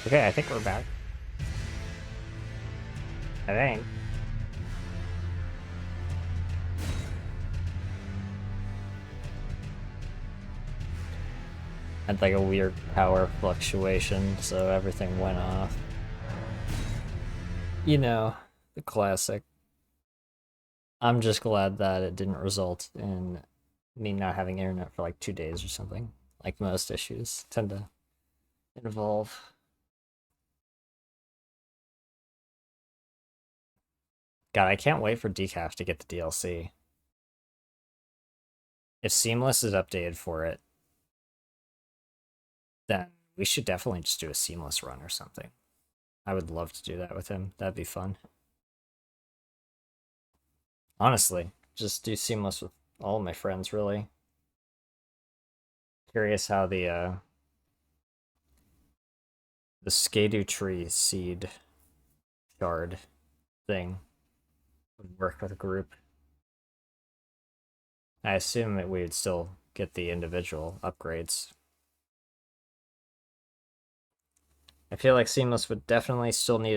Okay, I think we're back. I think. Had like a weird power fluctuation, so everything went off. You know, the classic. I'm just glad that it didn't result in me not having internet for like 2 days or something. Like most issues tend to involve. God, I can't wait for Decaf to get the DLC. If Seamless is updated for it, then we should definitely just do a Seamless run or something. I would love to do that with him. That'd be fun. Honestly, just do Seamless with all of my friends, really. Curious how the Erdtree seed shard thing would work with a group. I assume that we would still get the individual upgrades. I feel like Seamless would definitely still need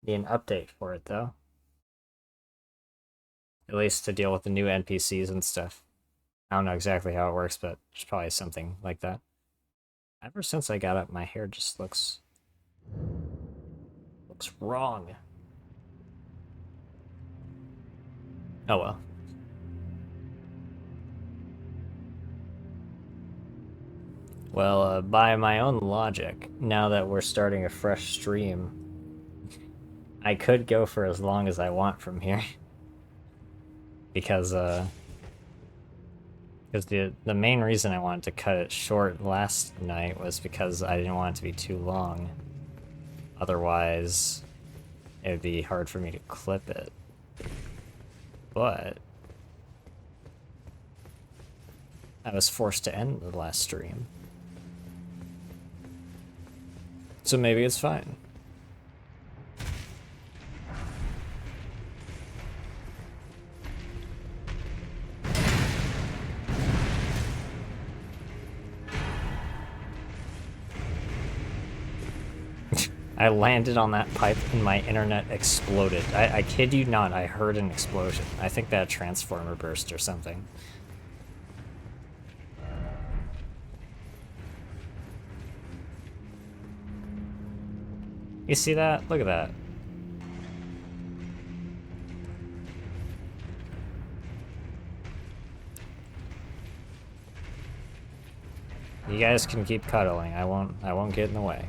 need an update for it though. At least to deal with the new NPCs and stuff. I don't know exactly how it works, but it's probably something like that. Ever since I got up, my hair just looks wrong. Oh well. Well, by my own logic, now that we're starting a fresh stream, I could go for as long as I want from here. Because the main reason I wanted to cut it short last night was because I didn't want it to be too long. Otherwise, it would be hard for me to clip it. But I was forced to end the last stream. So maybe it's fine. I landed on that pipe and my internet exploded. I kid you not, I heard an explosion. I think that transformer burst or something. You see that? Look at that. You guys can keep cuddling. I won't get in the way.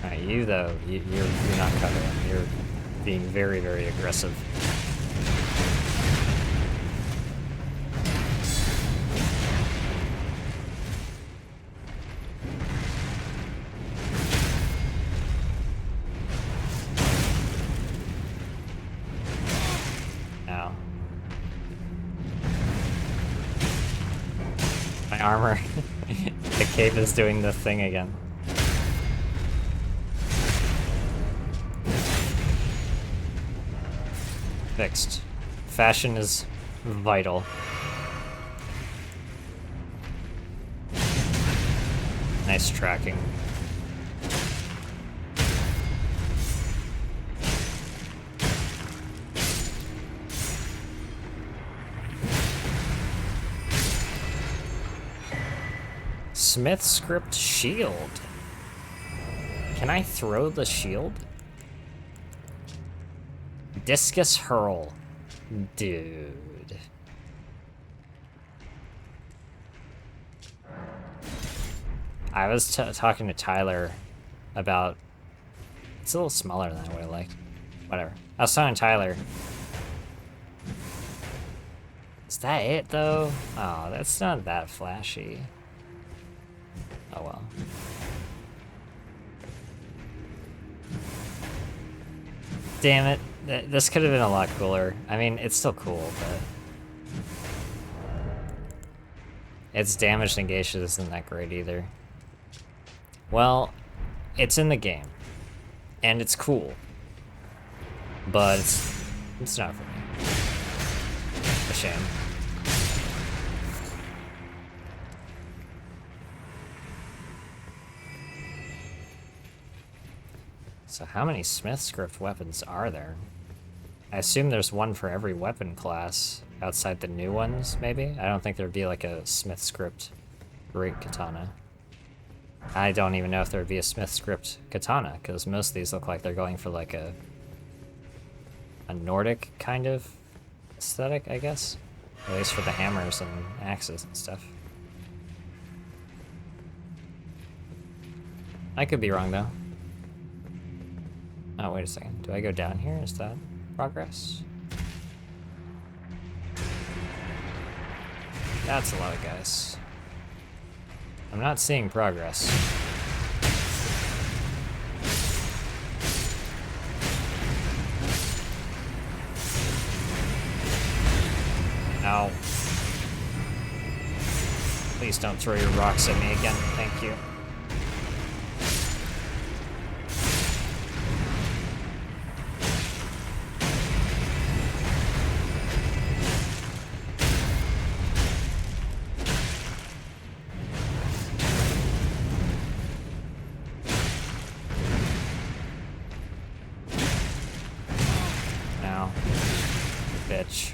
Alright, you though, you're not cuddling. You're being very, very aggressive. Now. My armor. The cape is doing the thing again. Fixed. Fashion is vital. Nice tracking. Smith script shield. Can I throw the shield? Discus hurl. Dude. I was talking to Tyler about... It's a little smaller than I would have liked. Whatever. I was talking to Tyler. Is that it, though? Oh, that's not that flashy. Oh, well. Damn it. This could have been a lot cooler. I mean, it's still cool, but... Its damage negation isn't that great either. Well, it's in the game. And it's cool. But it's not for me. A shame. So how many Smith script weapons are there? I assume there's one for every weapon class outside the new ones, maybe? I don't think there'd be like a Smith script great katana. I don't even know if there'd be a Smith script katana, because most of these look like they're going for like a Nordic kind of aesthetic, I guess. At least for the hammers and axes and stuff. I could be wrong, though. Oh, wait a second. Do I go down here? Is that progress? That's a lot of guys. I'm not seeing progress. Ow. Please don't throw your rocks at me again. Thank you. Now, bitch.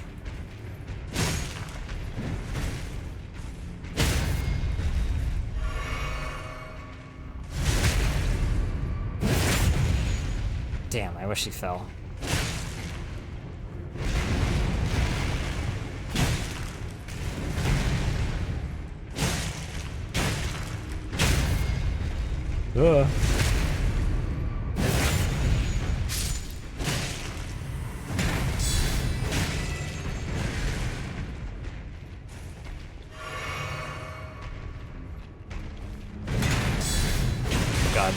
Damn, I wish he fell. Ugh. God.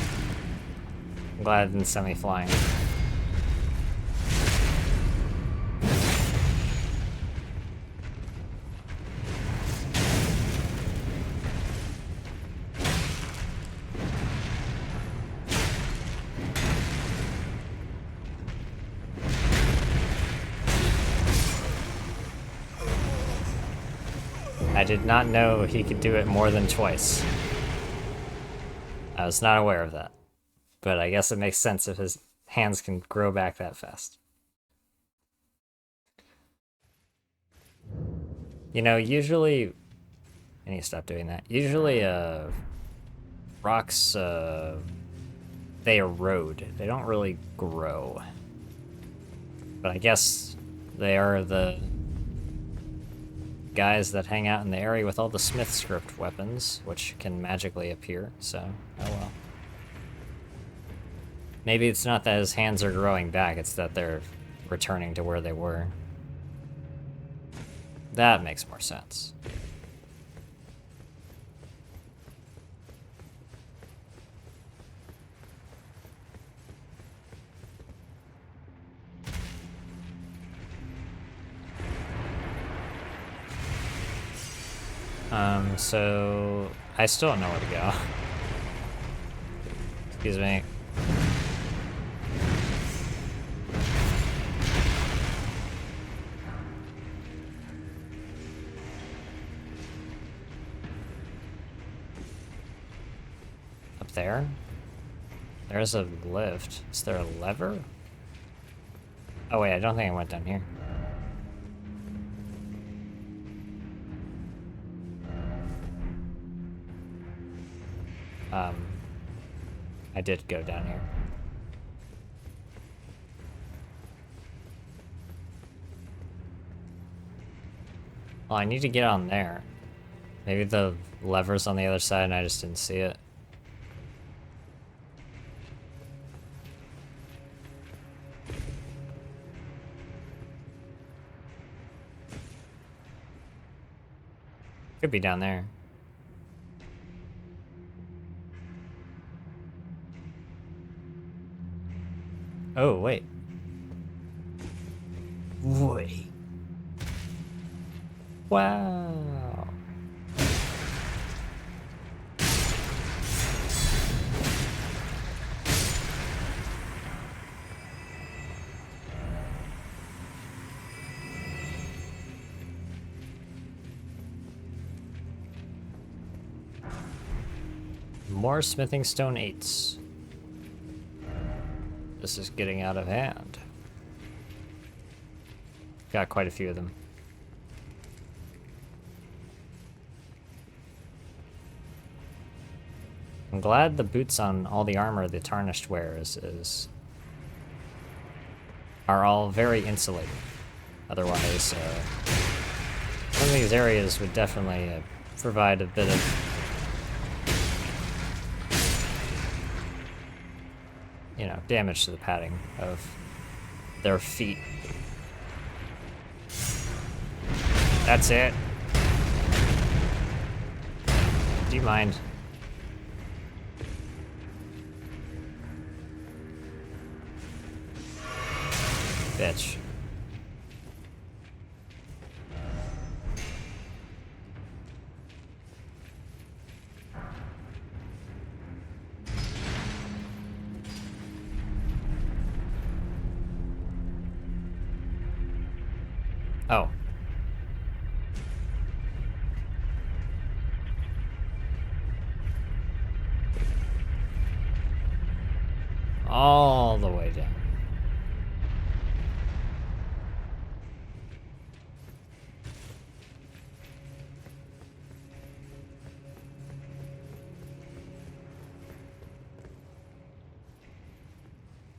I'm glad it didn't send me flying. I did not know he could do it more than twice. I was not aware of that. But I guess it makes sense if his hands can grow back that fast. You know, usually... I need to stop doing that. Usually, rocks, they erode. They don't really grow. But I guess they are the guys that hang out in the area with all the Smith script weapons, which can magically appear, so, oh well. Maybe it's not that his hands are growing back, it's that they're returning to where they were. That makes more sense. So I still don't know where to go. Excuse me. Up there? There's a lift. Is there a lever? Oh wait, I don't think I went down here. I did go down here. Well, I need to get on there. Maybe the lever's on the other side and I just didn't see it. Could be down there. Oh, wait. Wait. Wow. More smithing stone 8s. This is getting out of hand. Got quite a few of them. I'm glad the boots on all the armor the Tarnished wears are all very insulated. Otherwise, some of these areas would definitely provide a bit of, you know, damage to the padding of their feet. That's it. Do you mind? Bitch. Oh. All the way down.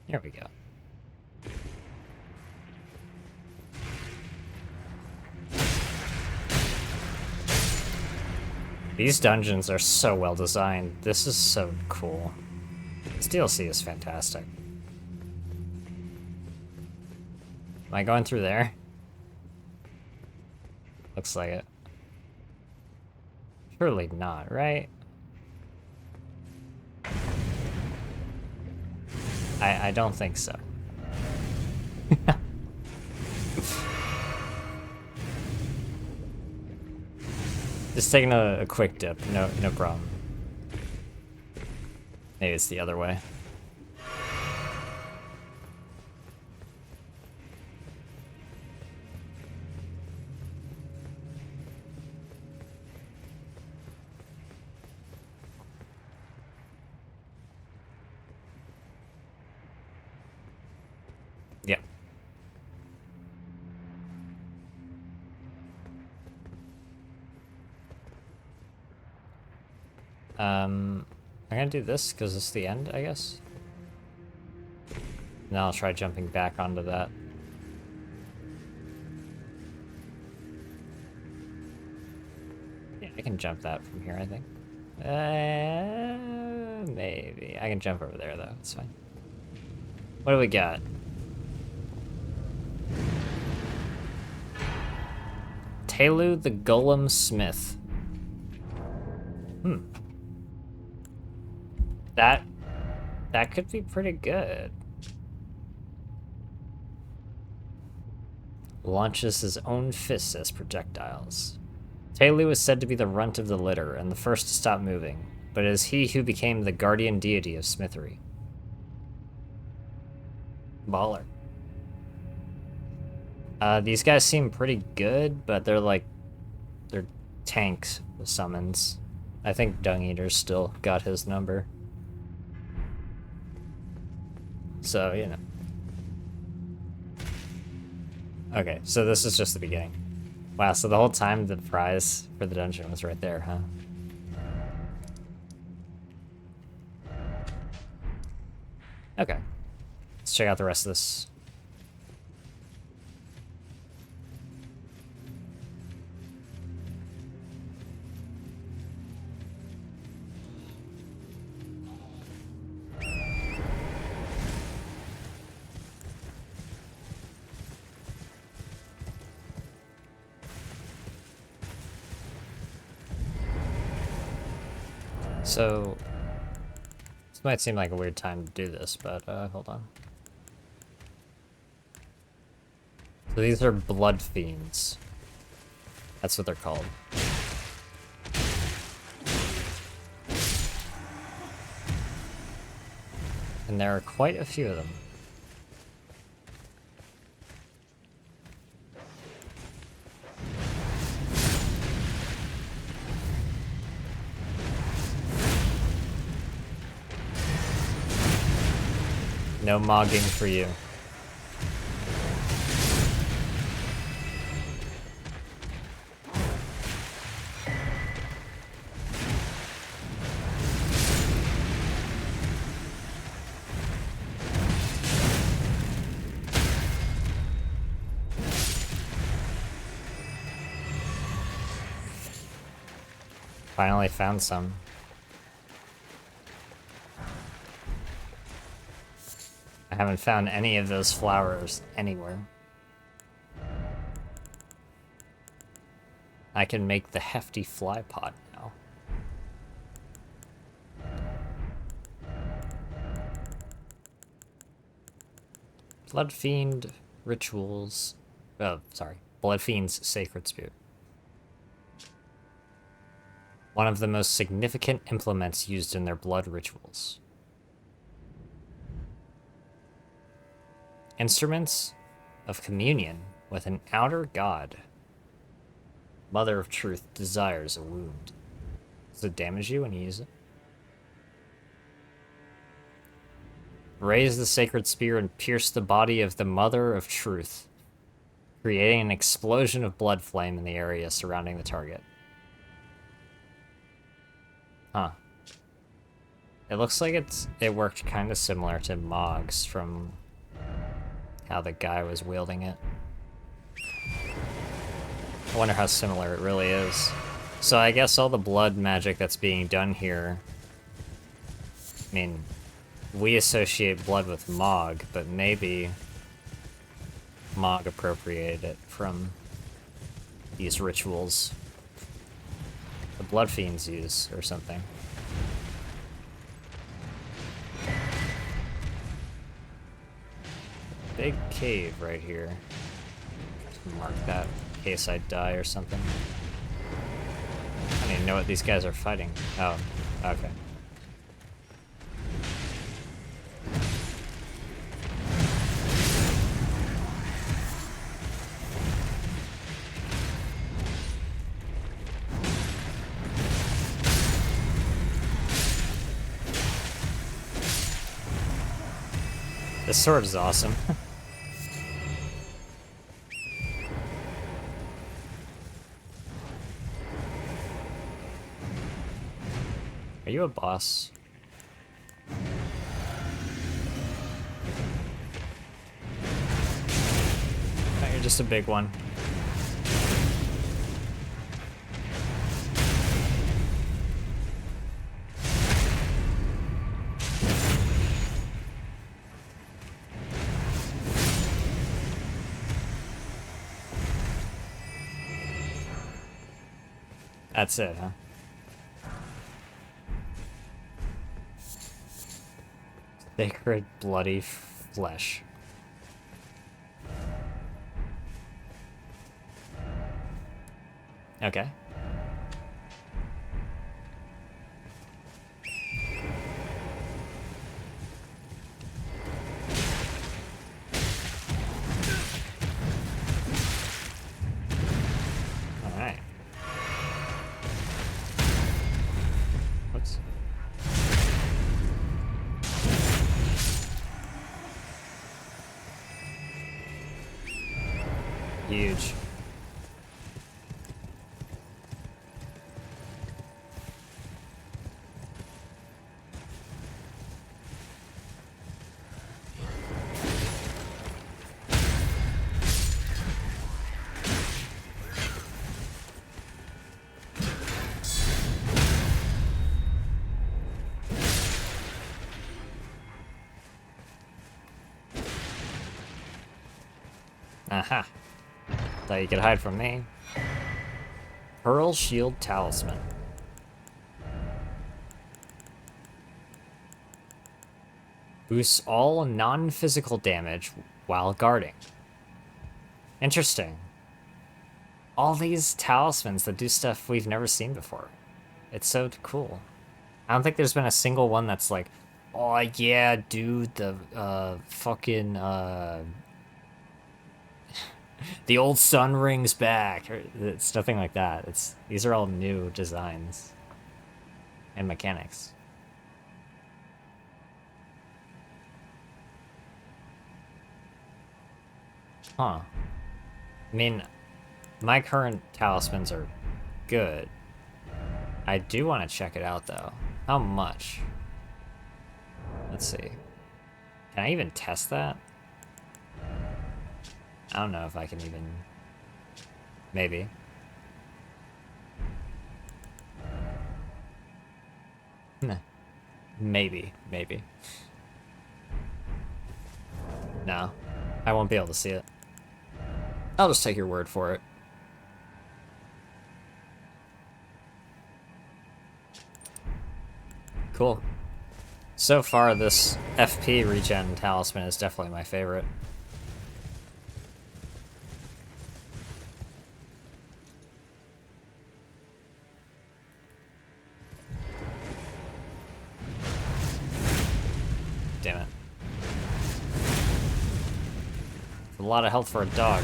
Here we go. These dungeons are so well designed. This is so cool. This DLC is fantastic. Am I going through there? Looks like it. Surely not, right? I don't think so. Just taking a quick dip, no problem. Maybe it's the other way. Yep. I'm gonna do this because it's the end, I guess. Now I'll try jumping back onto that. Yeah, I can jump that from here, I think. Maybe. I can jump over there, though. It's fine. What do we got? Telu the Golem Smith. That could be pretty good. Launches his own fists as projectiles. Telu is said to be the runt of the litter and the first to stop moving, but it is he who became the guardian deity of smithery. Baller. These guys seem pretty good, but they're tanks with summons. I think Dung Eater's still got his number. So, you know. Okay, so this is just the beginning. Wow, so the whole time the prize for the dungeon was right there, huh? Okay. Let's check out the rest of this. So, this might seem like a weird time to do this, but hold on. So these are blood fiends. That's what they're called. And there are quite a few of them. No mogging for you. Finally found some. I haven't found any of those flowers anywhere. I can make the hefty fly pot now. Blood Fiend rituals. Oh, sorry. Blood Fiend's sacred spear. One of the most significant implements used in their blood rituals. Instruments of communion with an outer god. Mother of Truth desires a wound. Does it damage you when you use it? Raise the sacred spear and pierce the body of the Mother of Truth, creating an explosion of blood flame in the area surrounding the target. Huh. It looks like it worked kind of similar to Mog's from how the guy was wielding it. I wonder how similar it really is. So I guess all the blood magic that's being done here, I mean, we associate blood with Mog, but maybe Mog appropriated it from these rituals the Blood Fiends use or something. Big cave right here. Just mark that in case I die or something. I don't even know what these guys are fighting. Oh, okay. This sword is awesome. Are you a boss? No, you're just a big one. That's it, huh? Sacred bloody flesh. Okay. Alright. Whoops. Huge. Aha. Thought you could hide from me. Pearl Shield Talisman. Boosts all non-physical damage while guarding. Interesting. All these talismans that do stuff we've never seen before. It's so cool. I don't think there's been a single one that's like, oh yeah, dude, the fucking the old sun rings back. It's nothing like that. These are all new designs and mechanics. Huh. I mean, my current talismans are good. I do want to check it out, though. How much? Let's see. Can I even test that? I don't know if I can even... Maybe. Maybe. No. I won't be able to see it. I'll just take your word for it. Cool. So far, this FP regen talisman is definitely my favorite. Damn it. A lot of health for a dog.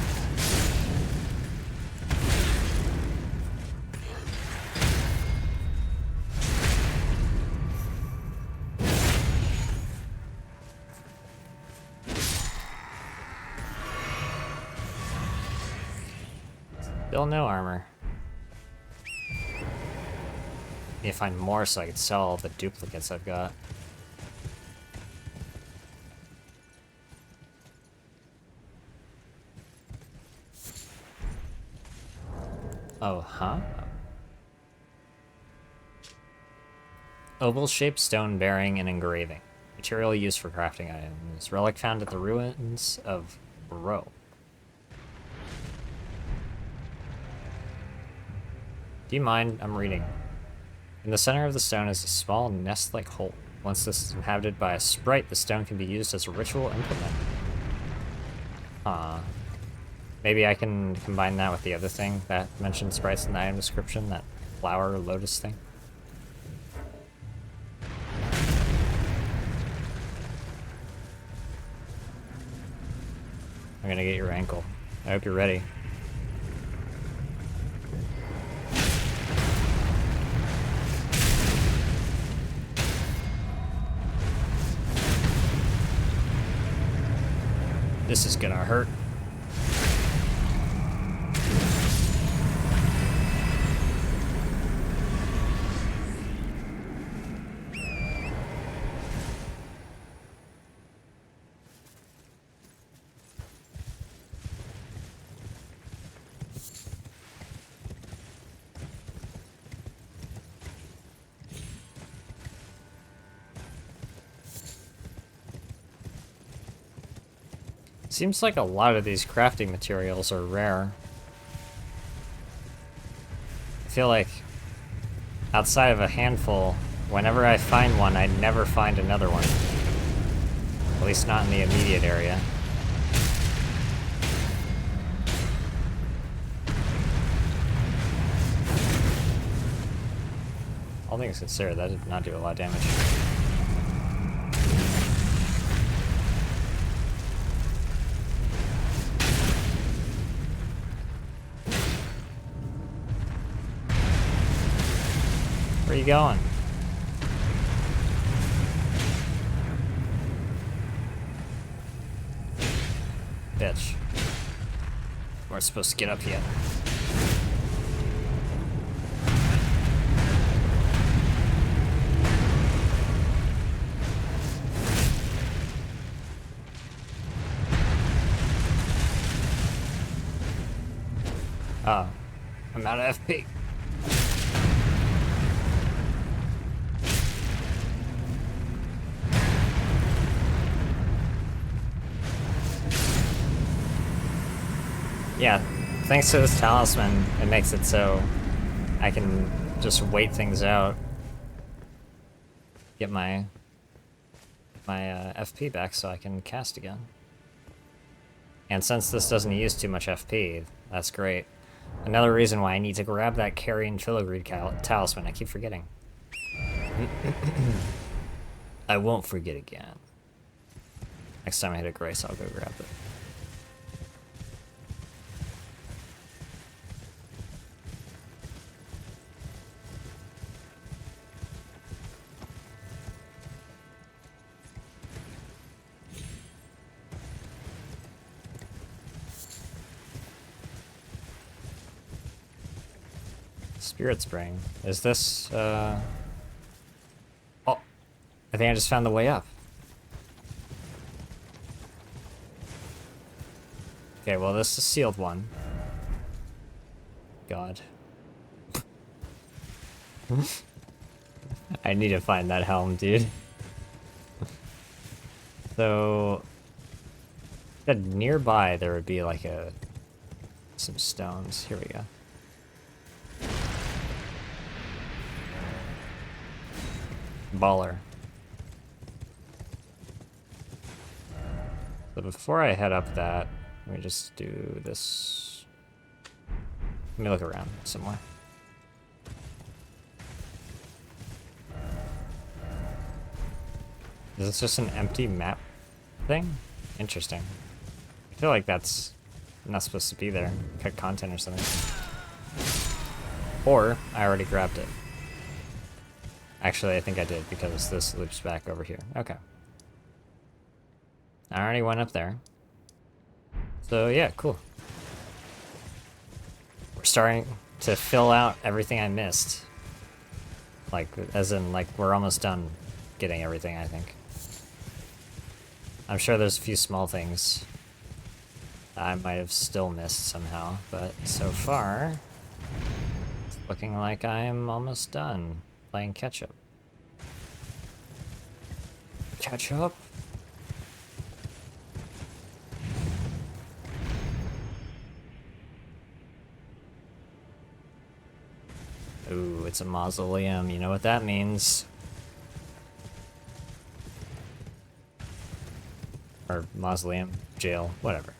Still no armor. Need to find more so I can sell all the duplicates I've got. Oh, huh? Oval-shaped stone bearing and engraving. Material used for crafting items. Relic found at the ruins of Bro. Do you mind? I'm reading. In the center of the stone is a small nest-like hole. Once this is inhabited by a sprite, the stone can be used as a ritual implement. Maybe I can combine that with the other thing that mentioned sprites in the item description, that flower lotus thing. I'm gonna get your ankle. I hope you're ready. This is gonna hurt. Seems like a lot of these crafting materials are rare. I feel like outside of a handful, whenever I find one, I never find another one. At least not in the immediate area. All things considered, that did not do a lot of damage. Where are you going? Bitch. We're supposed to get up yet. Oh. I'm out of FP. Yeah, thanks to this talisman, it makes it so I can just wait things out. Get my FP back so I can cast again. And since this doesn't use too much FP, that's great. Another reason why I need to grab that carrion filigree talisman. I keep forgetting. I won't forget again. Next time I hit a grace, I'll go grab it. Spirit Spring. Is this, Oh! I think I just found the way up. Okay, well, this is a sealed one. God. I need to find that helm, dude. So... nearby there would be like some stones. Here we go. Baller. So before I head up that, let me just do this. Let me look around somewhere. Is this just an empty map thing? Interesting. I feel like that's not supposed to be there. Cut content or something. Or I already grabbed it. Actually, I think I did because this loops back over here. Okay. I already went up there. So yeah, cool. We're starting to fill out everything I missed. Like, as in, like, we're almost done getting everything, I think. I'm sure there's a few small things I might have still missed somehow, but so far, it's looking like I'm almost done playing catch-up. Catch-up? Ooh, it's a mausoleum. You know what that means. Or mausoleum, jail, whatever.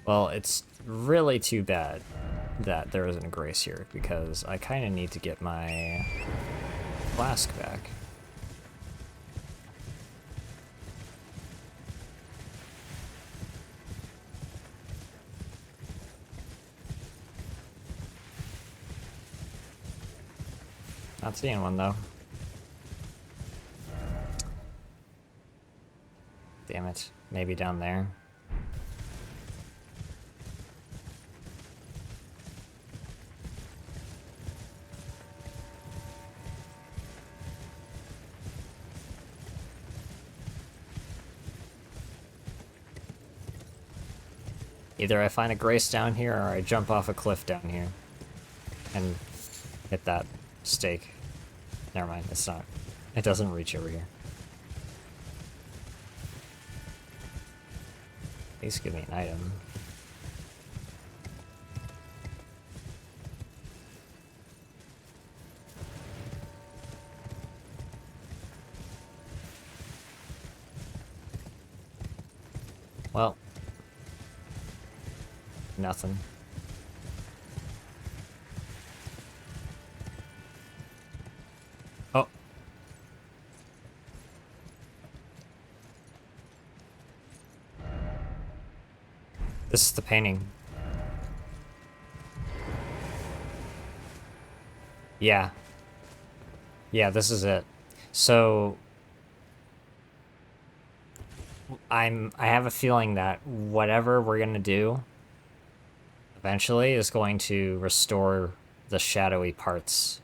Well, it's really too bad that there isn't a grace here, because I kind of need to get my flask back. Not seeing one, though. Damn it. Maybe down there. Either I find a grace down here, or I jump off a cliff down here and hit that stake. Never mind, it's not. It doesn't reach over here. At least give me an item. Well, nothing. Oh. This is the painting. Yeah. Yeah, this is it. So I have a feeling that whatever we're gonna do eventually is going to restore the shadowy parts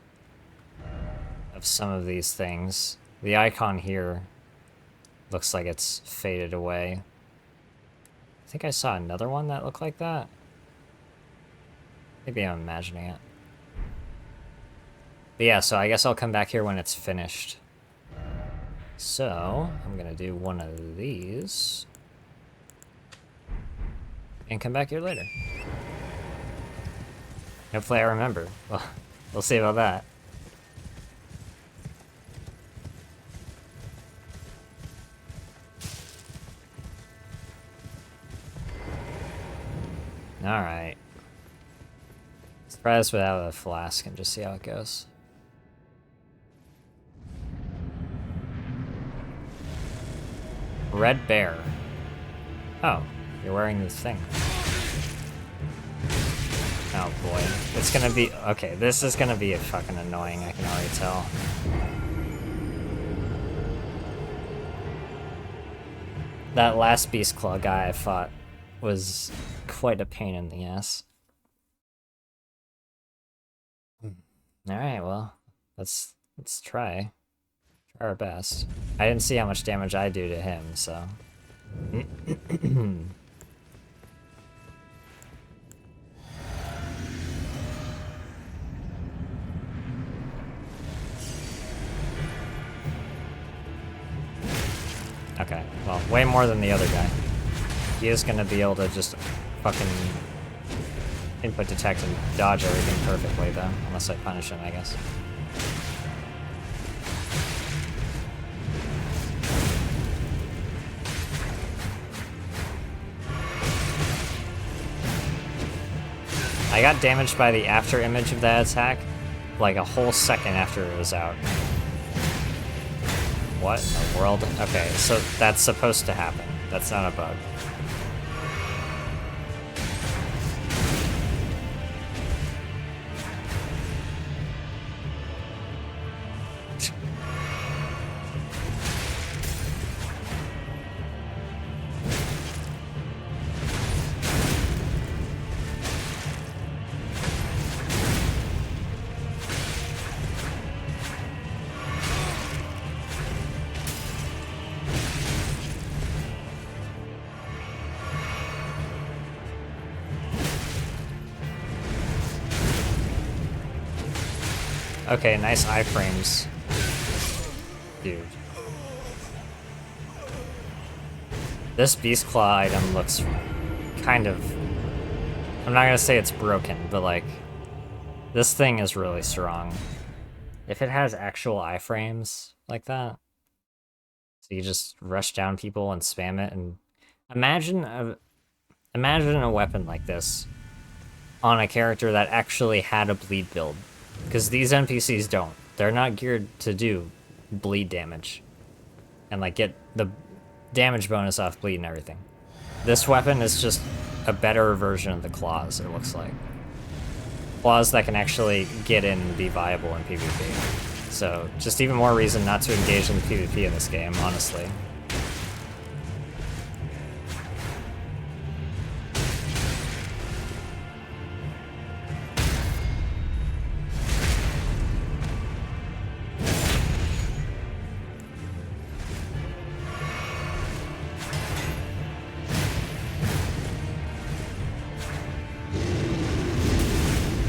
of some of these things. The icon here looks like it's faded away. I think I saw another one that looked like that. Maybe I'm imagining it. But yeah, so I guess I'll come back here when it's finished. So, I'm gonna do one of these. And come back here later. Hopefully I remember. Well, we'll see about that. Alright. Let's try this without a flask and just see how it goes. Red bear. Oh, you're wearing this thing. Oh boy. It's gonna be... Okay, this is gonna be fucking annoying, I can already tell. That last Beast Claw guy I fought was quite a pain in the ass. Alright, well, let's try. Try our best. I didn't see how much damage I do to him, so. Okay, well, way more than the other guy. He is gonna be able to just fucking input detect and dodge everything perfectly, though, unless I punish him, I guess. I got damaged by the after image of that attack, like a whole second after it was out. What in the world? Okay, so that's supposed to happen. That's not a bug. Okay, nice iframes. Dude. This Beast Claw item looks kind of... I'm not gonna say it's broken, but like... This thing is really strong. If it has actual iframes like that, so you just rush down people and spam it, and... Imagine a weapon like this on a character that actually had a bleed build. Because these NPCs don't. They're not geared to do bleed damage. And like get the damage bonus off bleed and everything. This weapon is just a better version of the claws, it looks like. Claws that can actually get in and be viable in PvP. So just even more reason not to engage in PvP in this game, honestly.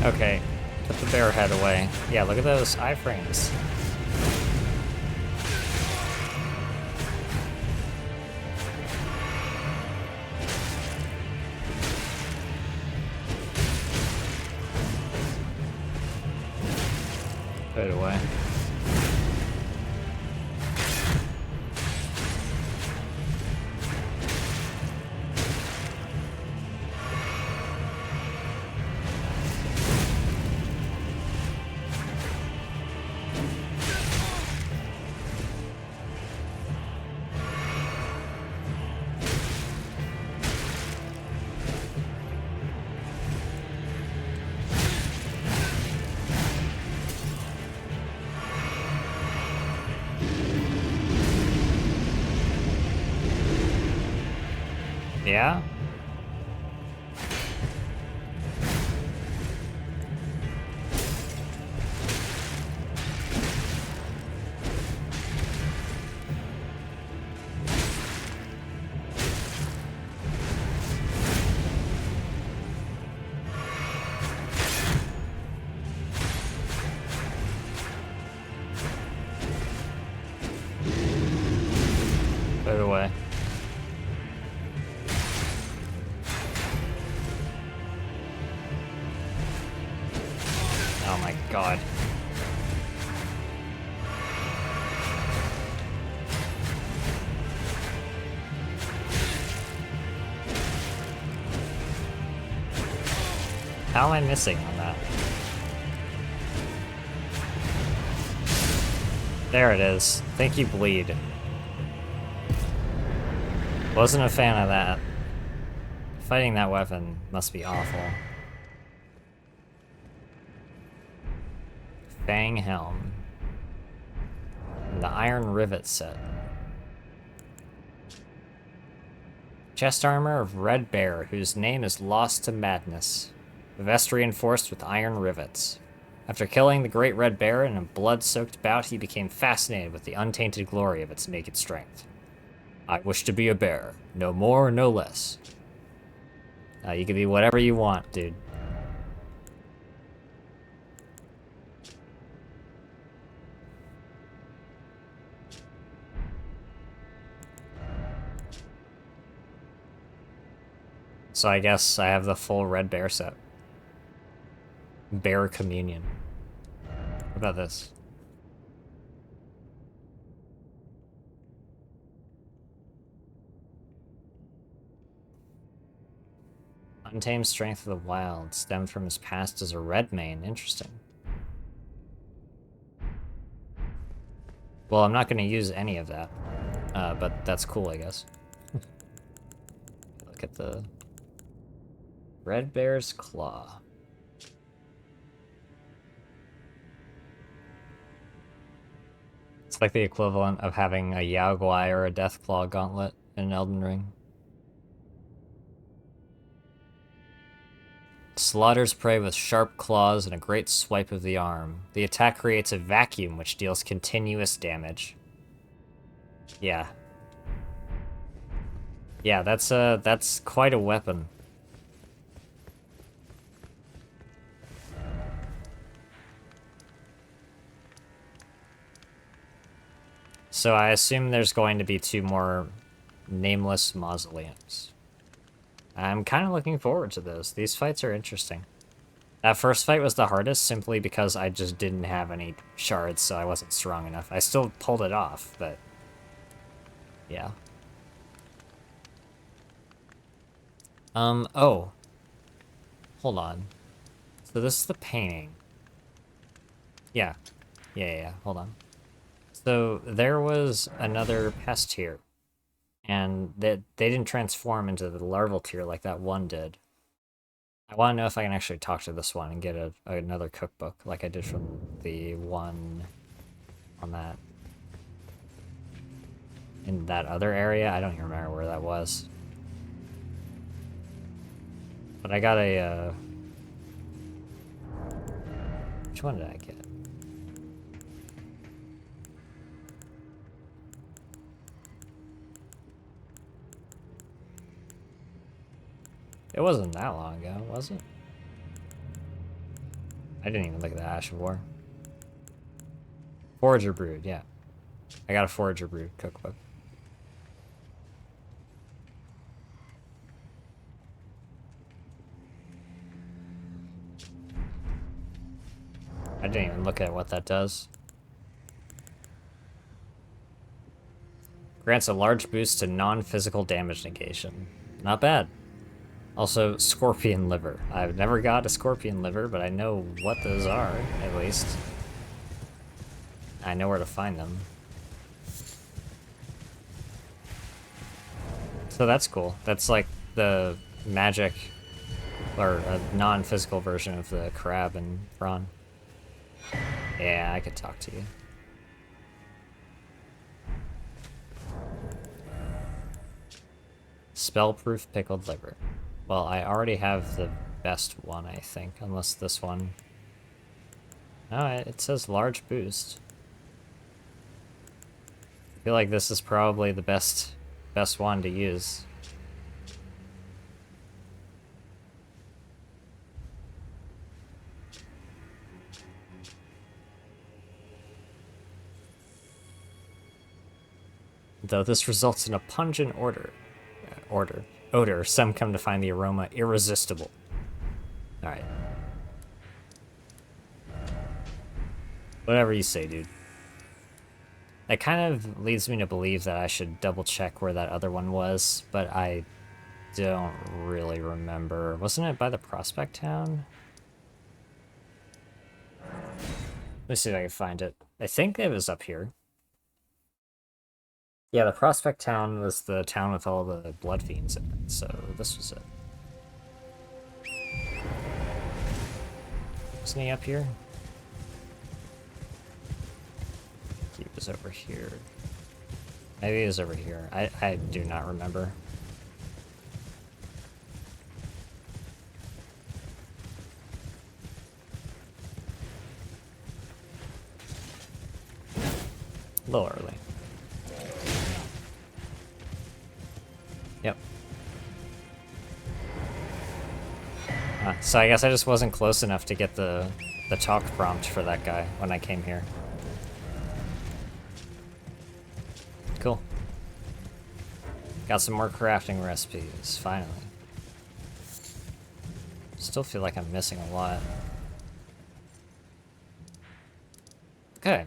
Okay, put the bear head away. Yeah, look at those iframes. Put it away. Yeah? Put it away. Oh my god. How am I missing on that? There it is. Thank you, bleed. Wasn't a fan of that. Fighting that weapon must be awful. Fang Helm. And the Iron Rivet set. Chest armor of Red Bear, whose name is lost to madness. A vest reinforced with iron rivets. After killing the great Red Bear in a blood-soaked bout, he became fascinated with the untainted glory of its naked strength. I wish to be a bear. No more, no less. You can be whatever you want, dude. So I guess I have the full Red Bear set. Bear Communion. What about this? Untamed strength of the wild stemmed from his past as a red mane. Interesting. Well, I'm not going to use any of that, but that's cool, I guess. Look at the Red Bear's Claw. It's like the equivalent of having a Yao Guai or a Deathclaw gauntlet in Elden Ring. Slaughters prey with sharp claws and a great swipe of the arm. The attack creates a vacuum which deals continuous damage. Yeah. Yeah, that's quite a weapon. So I assume there's going to be 2 more nameless mausoleums. I'm kind of looking forward to those. These fights are interesting. That first fight was the hardest simply because I just didn't have any shards, so I wasn't strong enough. I still pulled it off, but yeah. Oh. Hold on. So this is the painting. Yeah. Yeah, hold on. So there was another pest here, and they didn't transform into the larval tier like that one did. I want to know if I can actually talk to this one and get another cookbook like I did from the one on that. In that other area? I don't even remember where that was. But I got a, which one did I get? It wasn't that long ago, was it? I didn't even look at the Ash of War. Forager Brood, yeah. I got a Forager Brood cookbook. I didn't even look at what that does. Grants a large boost to non-physical damage negation. Not bad. Also, scorpion liver. I've never got a scorpion liver, but I know what those are, at least. I know where to find them. So that's cool. That's like the magic, or a non-physical version of the crab and prawn. Yeah, I could talk to you. Spellproof pickled liver. Well, I already have the best one, I think, unless this one... No, it says large boost. I feel like this is probably the best one to use. Though this results in a pungent odor, some come to find the aroma irresistible. Alright. Whatever you say, dude. That kind of leads me to believe that I should double check where that other one was, but I don't really remember. Wasn't it by the Prospect Town? Let's see if I can find it. I think it was up here. Yeah, the Prospect Town was the town with all the blood fiends in it, so this was it. Wasn't he up here? He was over here. Maybe he was over here. I do not remember. A little early. Yep. So I guess I just wasn't close enough to get the talk prompt for that guy when I came here. Cool. Got some more crafting recipes, finally. Still feel like I'm missing a lot. Okay.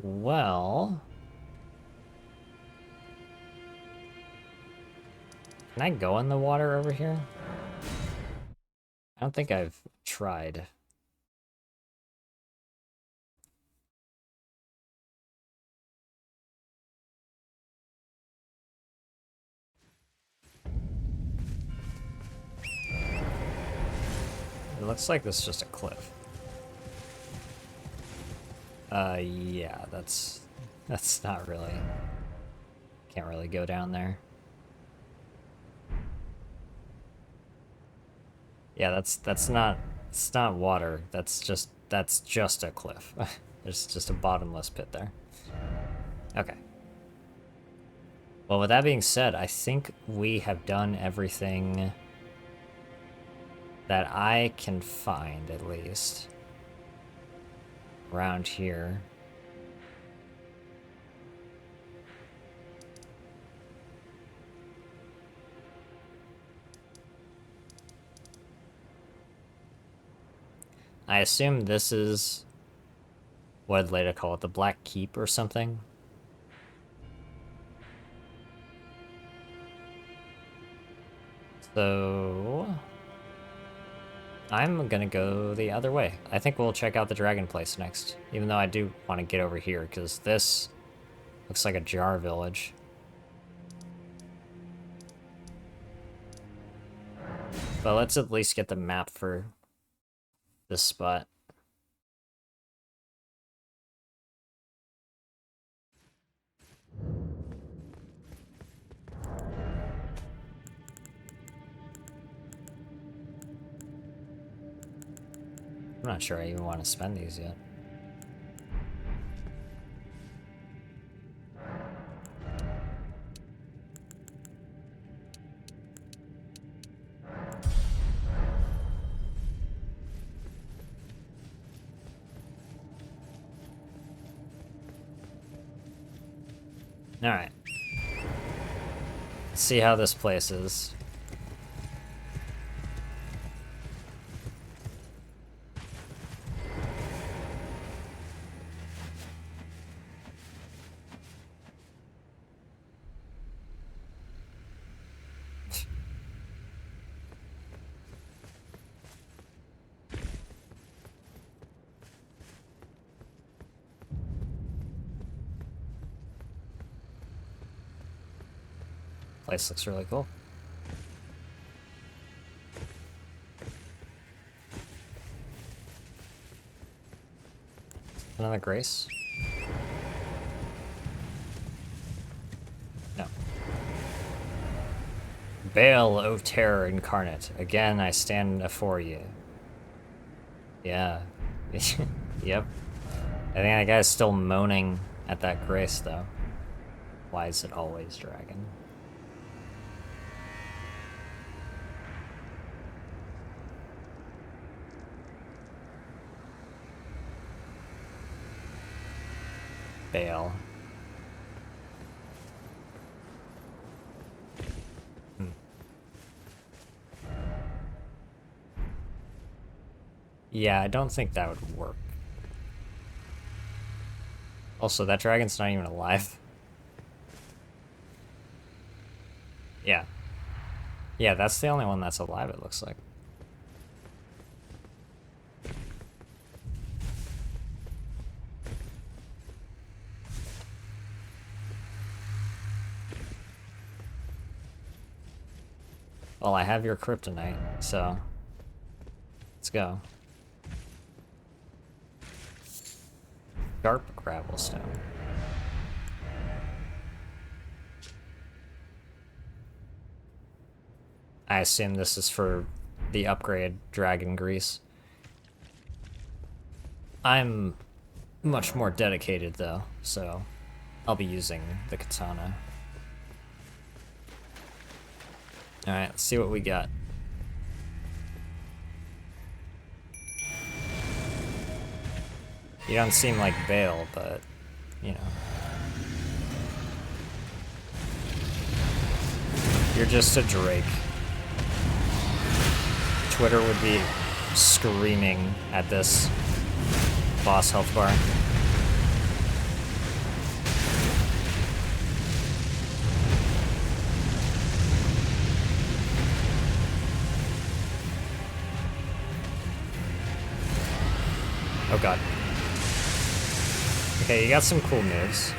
Well... Can I go in the water over here? I don't think I've tried. It looks like this is just a cliff. Yeah, that's not really... Can't really go down there. Yeah, that's not... It's not water. That's just a cliff. There's just a bottomless pit there. Okay. Well, with that being said, I think we have done everything that I can find, at least, around here. I assume this is, what did Leda call it, the Black Keep or something? So... I'm gonna go the other way. I think we'll check out the dragon place next, even though I do want to get over here, because this looks like a jar village. But let's at least get the map for this spot. I'm not sure I even want to spend these yet. Alright. Let's see how this place is. Place looks really cool. Another grace? No. Bale, O terror incarnate, again I stand afore you. Yeah. Yep. I think that guy's still moaning at that grace, though. Why is it always dragon? Bale. Yeah, I don't think that would work. Also, that dragon's not even alive. Yeah. Yeah, that's the only one that's alive, it looks like. Well, I have your kryptonite, so let's go. Sharp gravelstone. I assume this is for the upgrade dragon grease. I'm much more dedicated though, so I'll be using the katana. Alright, let's see what we got. You don't seem like Bale, but, you know. You're just a Drake. Twitter would be screaming at this boss health bar. Oh god. Okay, you got some cool moves.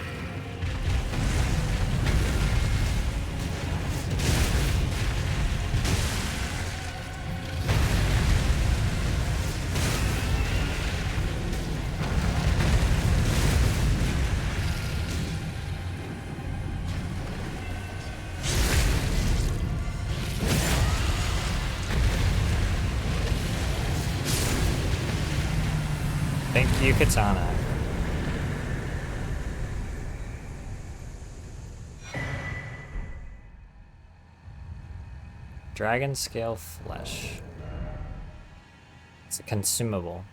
Thank you, Katana. Dragon scale flesh. It's a consumable.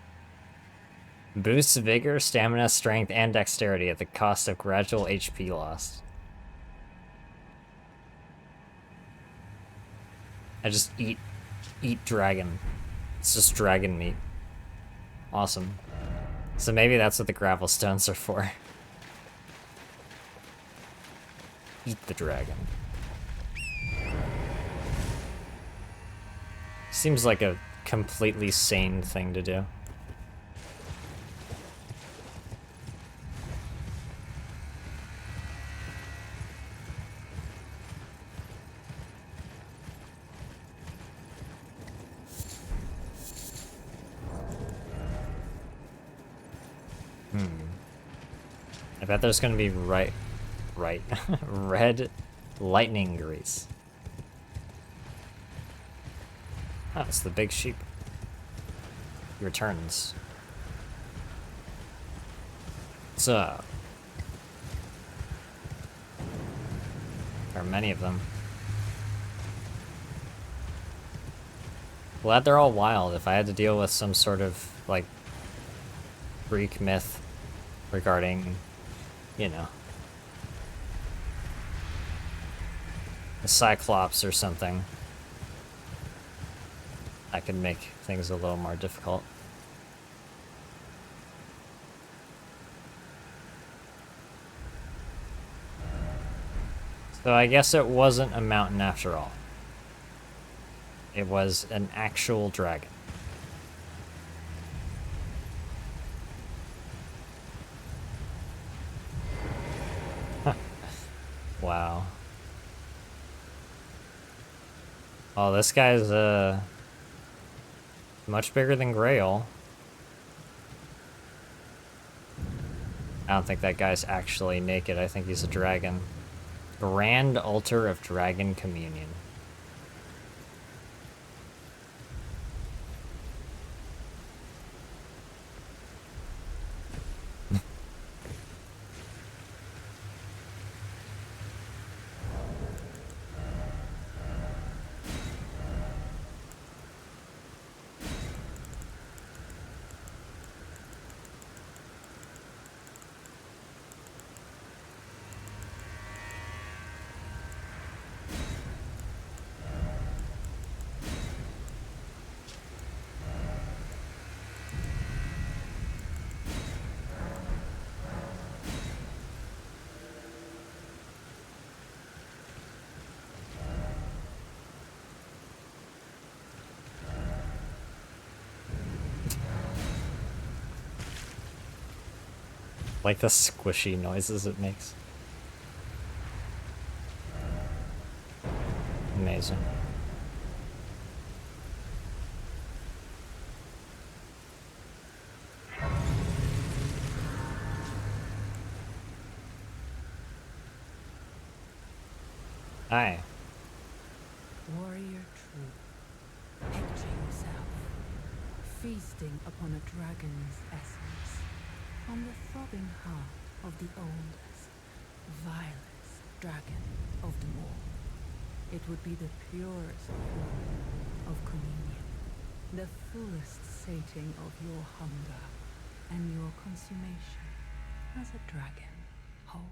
Boosts vigor, stamina, strength, and dexterity at the cost of gradual HP loss. I just eat dragon. It's just dragon meat. Awesome. So maybe that's what the gravel stones are for. Eat the dragon. Seems like a completely sane thing to do. I bet there's gonna be red lightning grease. Oh, it's the big sheep. He returns. So, there are many of them. Glad they're all wild. If I had to deal with some sort of, like, Greek myth regarding, you know, a Cyclops or something, I could make things a little more difficult. So I guess it wasn't a mountain after all. It was an actual dragon. Wow. Oh, this guy's much bigger than Grail. I don't think that guy's actually naked. I think he's a dragon. Grand Altar of Dragon Communion. Like the squishy noises it makes. Amazing. Hi. Warrior true, picture yourself feasting upon a dragon's essence. on the throbbing heart of the oldest, vilest dragon of them all. It would be the purest form of communion, the fullest sating of your hunger and your consummation as a dragon whole.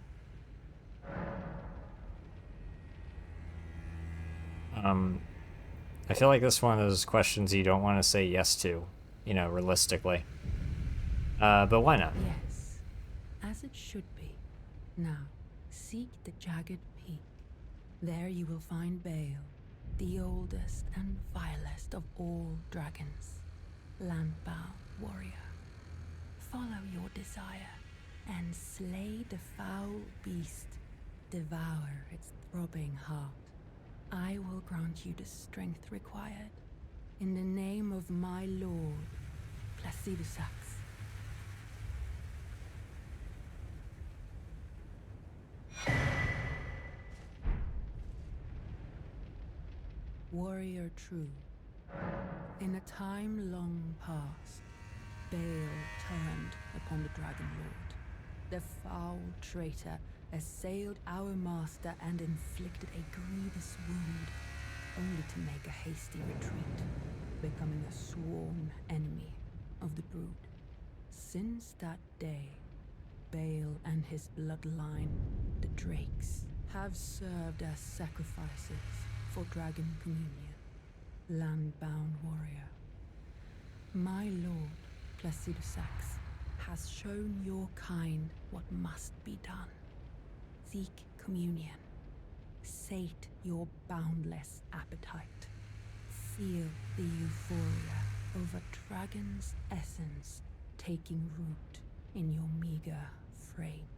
I feel like this is one of those questions you don't want to say yes to, you know, realistically. But why not? Yes, as it should be. Now, seek the jagged peak. There you will find Bale, the oldest and vilest of all dragons, landbound warrior. Follow your desire and slay the foul beast. Devour its throbbing heart. I will grant you the strength required. In the name of my lord, Placidusax. Warrior true. In a time long past, Bale turned upon the Dragon Lord. The foul traitor assailed our master and inflicted a grievous wound, only to make a hasty retreat, becoming a sworn enemy of the brood. Since that day, Bale and his bloodline, the Drakes, have served as sacrifices for Dragon Communion, landbound warrior. My lord, Placidusax, has shown your kind what must be done. Seek communion. Sate your boundless appetite. Feel the euphoria of a dragon's essence taking root in your meager frame.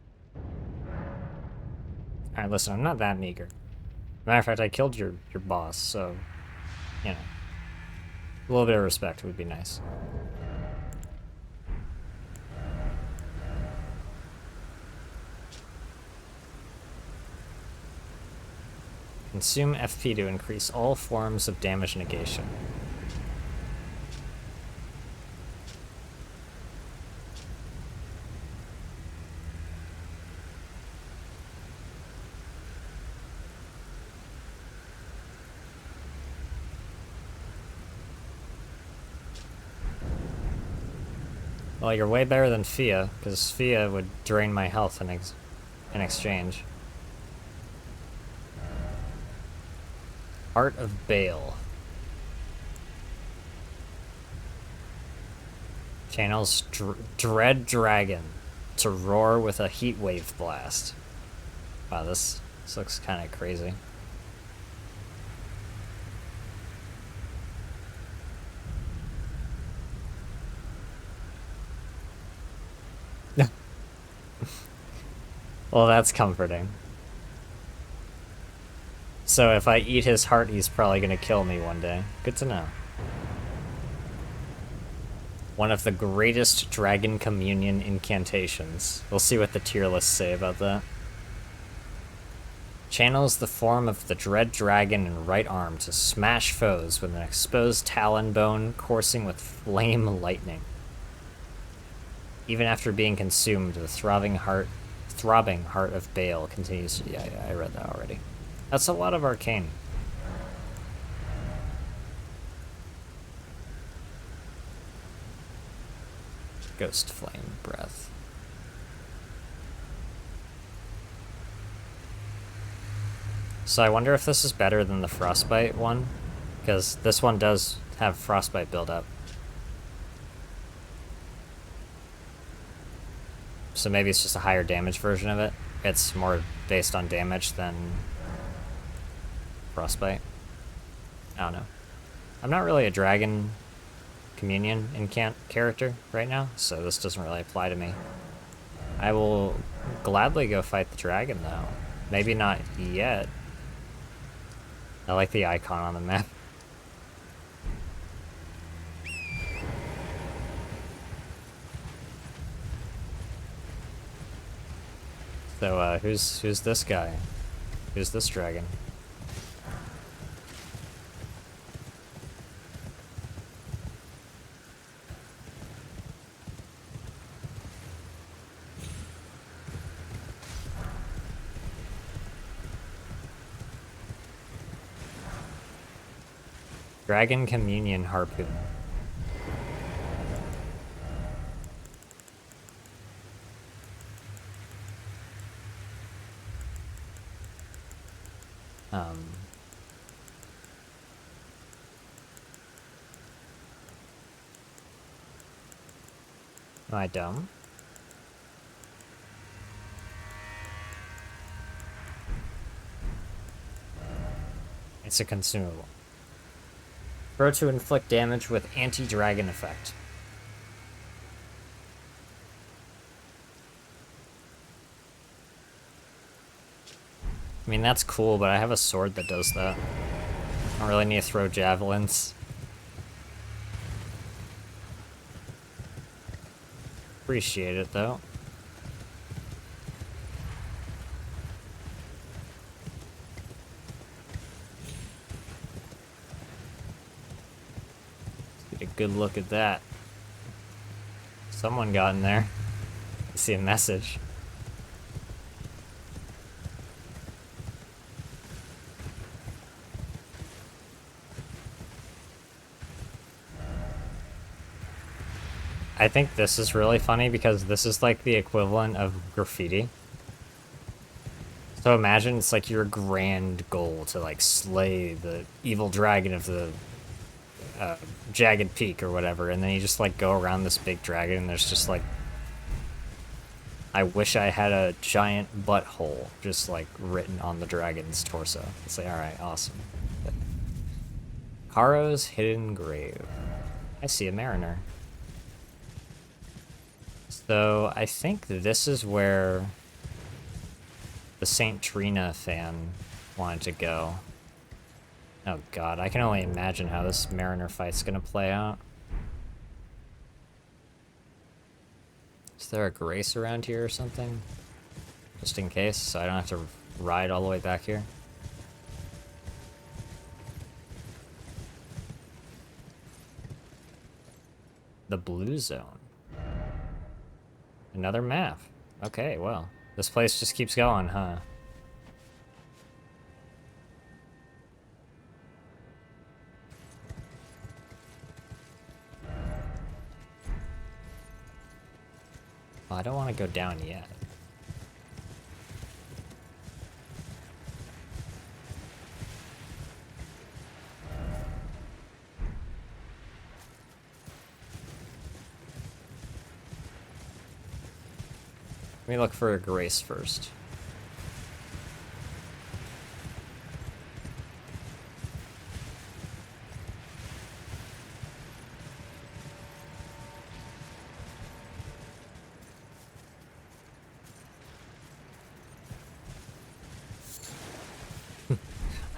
Alright, listen, I'm not that meager. Matter of fact, I killed your boss, so, you know, a little bit of respect would be nice. Consume FP to increase all forms of damage negation. Well, you're way better than Fia, because Fia would drain my health in exchange. Heart of Bale. Channels Dread Dragon to roar with a heat wave blast. Wow, this looks kind of crazy. Well, that's comforting. So if I eat his heart, he's probably gonna kill me one day. Good to know. One of the greatest Dragon Communion incantations. We'll see what the tier lists say about that. Channels the form of the Dread Dragon in right arm to smash foes with an exposed talon bone coursing with flame lightning. Even after being consumed, the throbbing heart of Bale continues to... Yeah, I read that already. That's a lot of arcane. Ghost Flame Breath. So I wonder if this is better than the Frostbite one, because this one does have Frostbite build up. So maybe it's just a higher damage version of it. It's more based on damage than Frostbite. I don't know. I'm not really a Dragon Communion incant character right now, so this doesn't really apply to me. I will gladly go fight the dragon, though. Maybe not yet. I like the icon on the map. So, who's this guy? Who's this dragon? Dragon Communion Harpoon. Am I dumb? It's a consumable. Throw to inflict damage with anti-dragon effect. I mean, that's cool, but I have a sword that does that. I don't really need to throw javelins. Appreciate it, though. Let's get a good look at that. Someone got in there. I see a message. I think this is really funny because this is like the equivalent of graffiti. So imagine it's like your grand goal to like slay the evil dragon of the Jagged Peak or whatever, and then you just like go around this big dragon and there's just like, I wish I had a giant butthole just like written on the dragon's torso. It's like, alright, awesome. But Karo's Hidden Grave. I see a mariner. So I think this is where the St. Trina fan wanted to go. Oh god, I can only imagine how this mariner fight's gonna play out. Is there a grace around here or something? Just in case, so I don't have to ride all the way back here. The Blue Zone. Another map. Okay, well, this place just keeps going, huh? Well, I don't want to go down yet. Let me look for a grace first.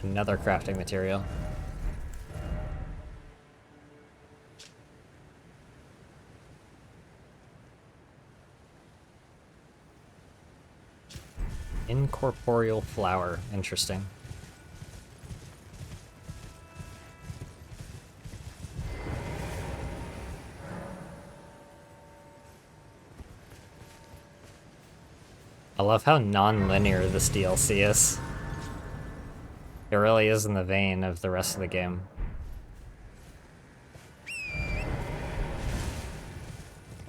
Another crafting material. Incorporeal flower. Interesting. I love how non-linear this DLC is. It really is in the vein of the rest of the game.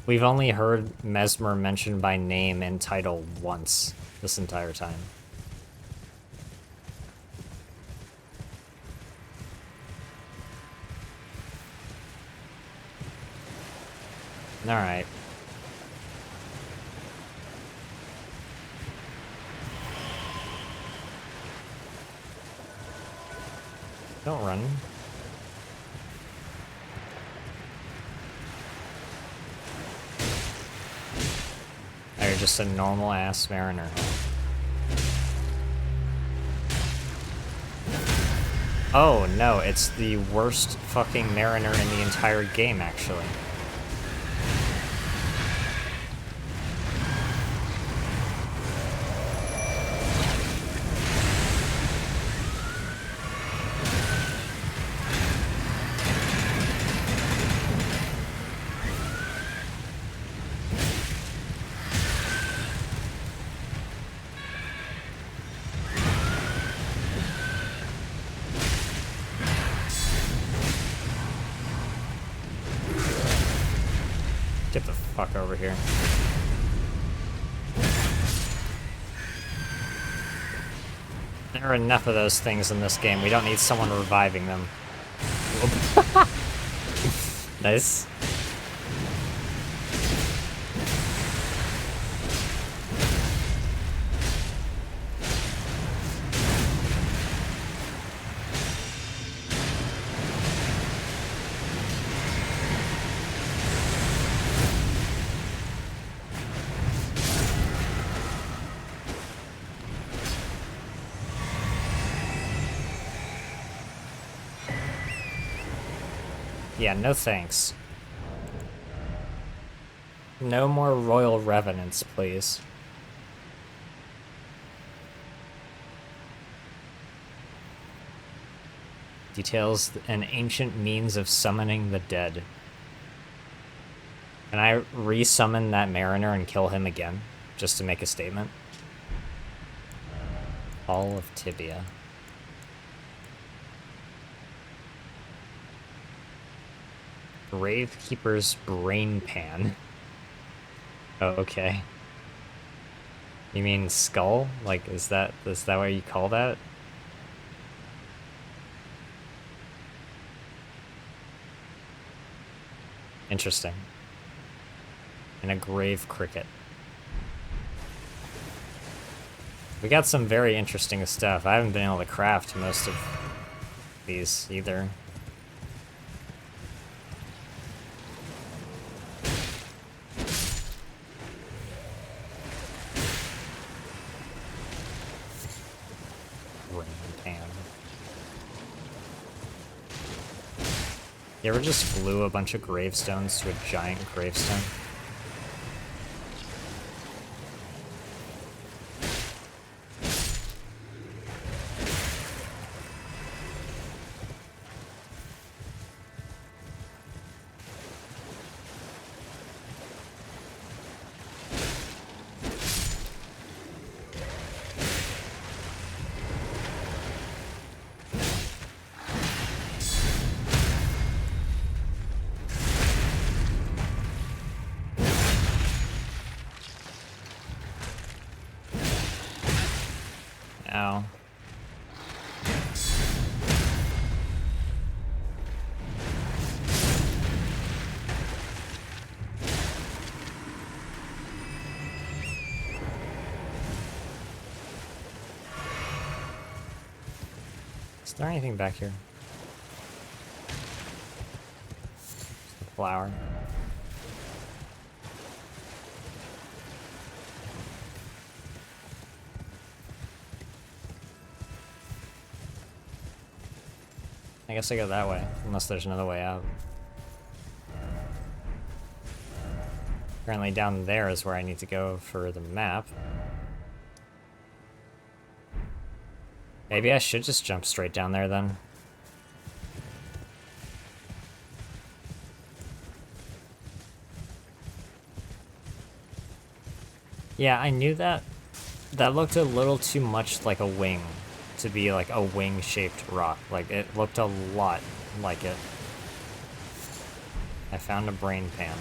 We've only heard Mesmer mentioned by name and title once this entire time. Alright. Don't run. Oh, you're just a normal ass mariner. Oh no, it's the worst fucking mariner in the entire game, actually. fuck over here. There are enough of those things in this game. We don't need someone reviving them. Nice. Yeah, no thanks. No more royal revenants, please. Details an ancient means of summoning the dead. Can I re-summon that mariner and kill him again? Just to make a statement? Hall of Tibia. Gravekeeper's brain pan. Oh, okay. You mean skull? Like, is that what you call that? Interesting. And a grave cricket. We got some very interesting stuff. I haven't been able to craft most of these either. You ever just glue a bunch of gravestones to a giant gravestone? Ow. Is there anything back here? Just a flower. I guess I go that way, unless there's another way out. Apparently down there is where I need to go for the map. Maybe I should just jump straight down there then. Yeah, I knew that. That looked a little too much like a wing to be like a wing-shaped rock. Like, it looked a lot like it. I found a brain pan.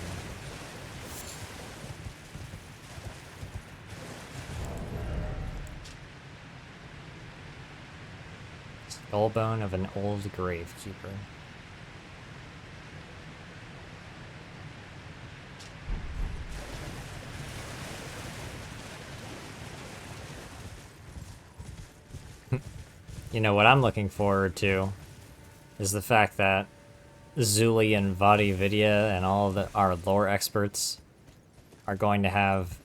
Skull bone of an old gravekeeper. You know, what I'm looking forward to is the fact that Zuli and VodiVidya and all of our lore experts are going to have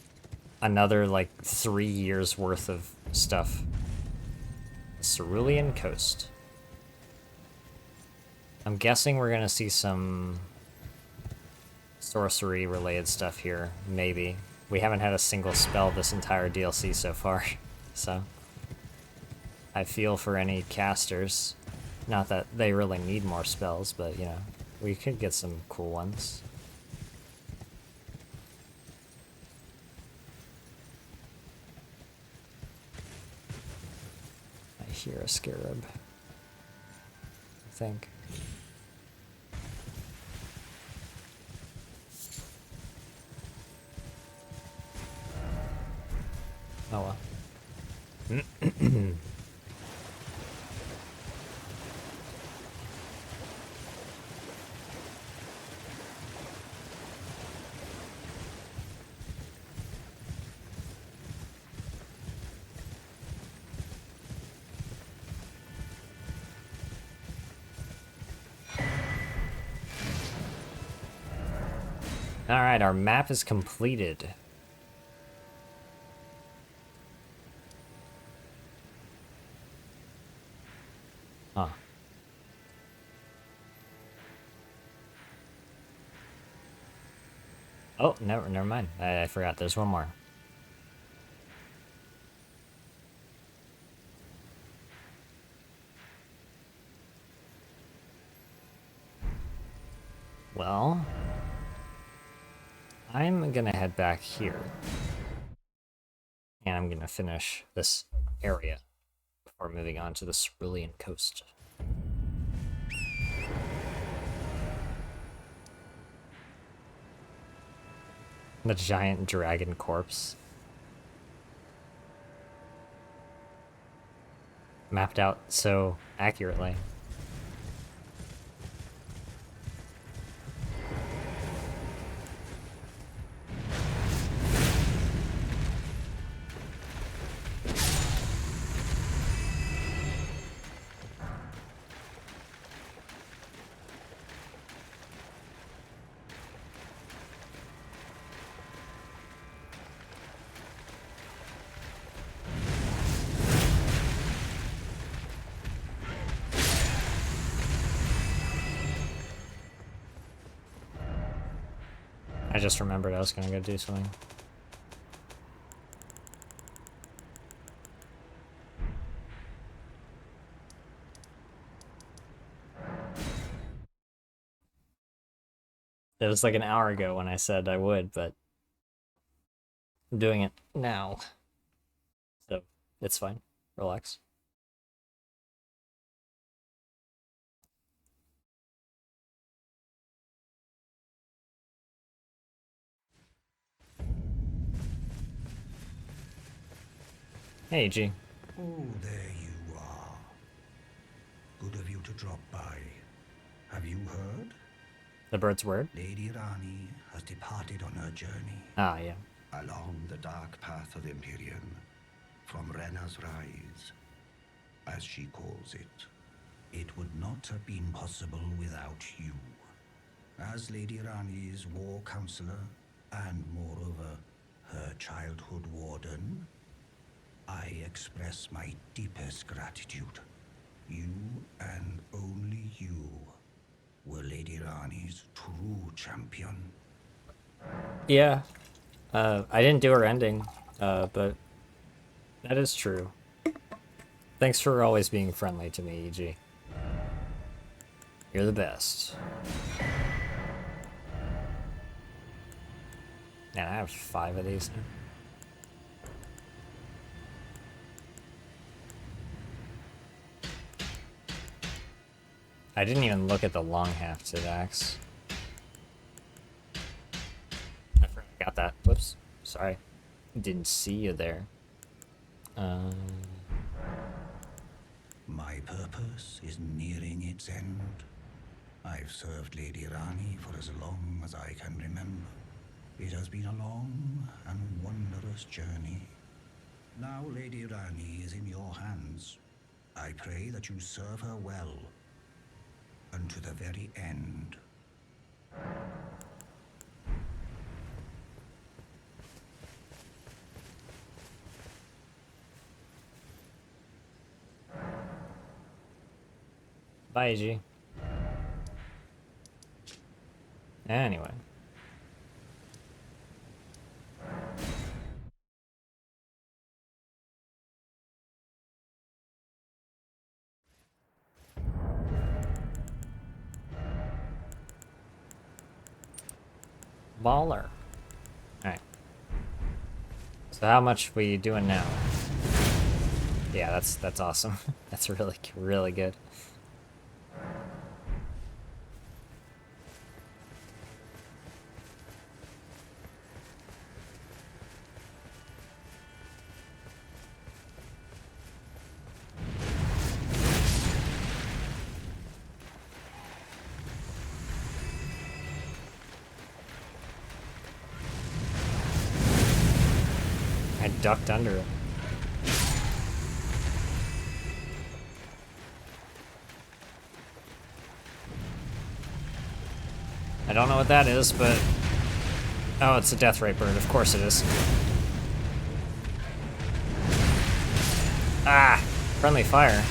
another, like, 3 years worth of stuff. Cerulean Coast. I'm guessing we're gonna see some sorcery-related stuff here, maybe. We haven't had a single spell this entire DLC so far, so I feel for any casters. Not that they really need more spells, but, you know, we could get some cool ones. I hear a scarab, I think. Alright, our map is completed. Huh. Oh, never mind. I forgot. There's one more. Well, I'm gonna head back here. And I'm gonna finish this area before moving on to the Cerulean Coast. The giant dragon corpse. Mapped out so accurately. I just remembered I was gonna go do something. It was like an hour ago when I said I would, but I'm doing it now. So, it's fine. Relax. Hey, G. Oh, there you are. Good of you to drop by. Have you heard? The bird's word? Lady Rani has departed on her journey Ah, yeah. along the dark path of Empyrean, from Rena's Rise, as she calls it. It would not have been possible without you. As Lady Rani's war counselor, and moreover, her childhood warden, I express my deepest gratitude. You, and only you, were Lady Rani's true champion. Yeah. I didn't do her ending, but that is true. Thanks for always being friendly to me, EG. You're the best. Man, I have 5 of these now. I didn't even look at the long-hafted axe. I forgot I got that. Whoops. Sorry. Didn't see you there. My purpose is nearing its end. I've served Lady Rani for as long as I can remember. It has been a long and wondrous journey. Now Lady Rani is in your hands. I pray that you serve her well, unto the very end. Bye, EG. Anyway. Baller. Alright. So how much we doing now? Yeah, that's awesome. That's really good. ducked under it. I don't know what that is, but... Oh, it's a death ray bird. Of course it is. Ah! Friendly fire.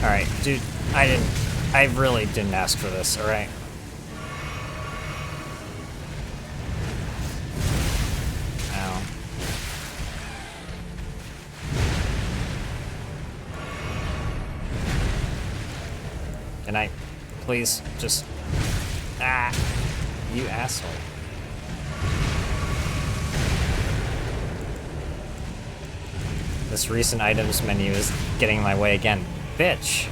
Alright, dude, I really didn't ask for this, alright? Ow. Can I, please, just... Ah! You asshole. This recent items menu is getting in my way again. Bitch!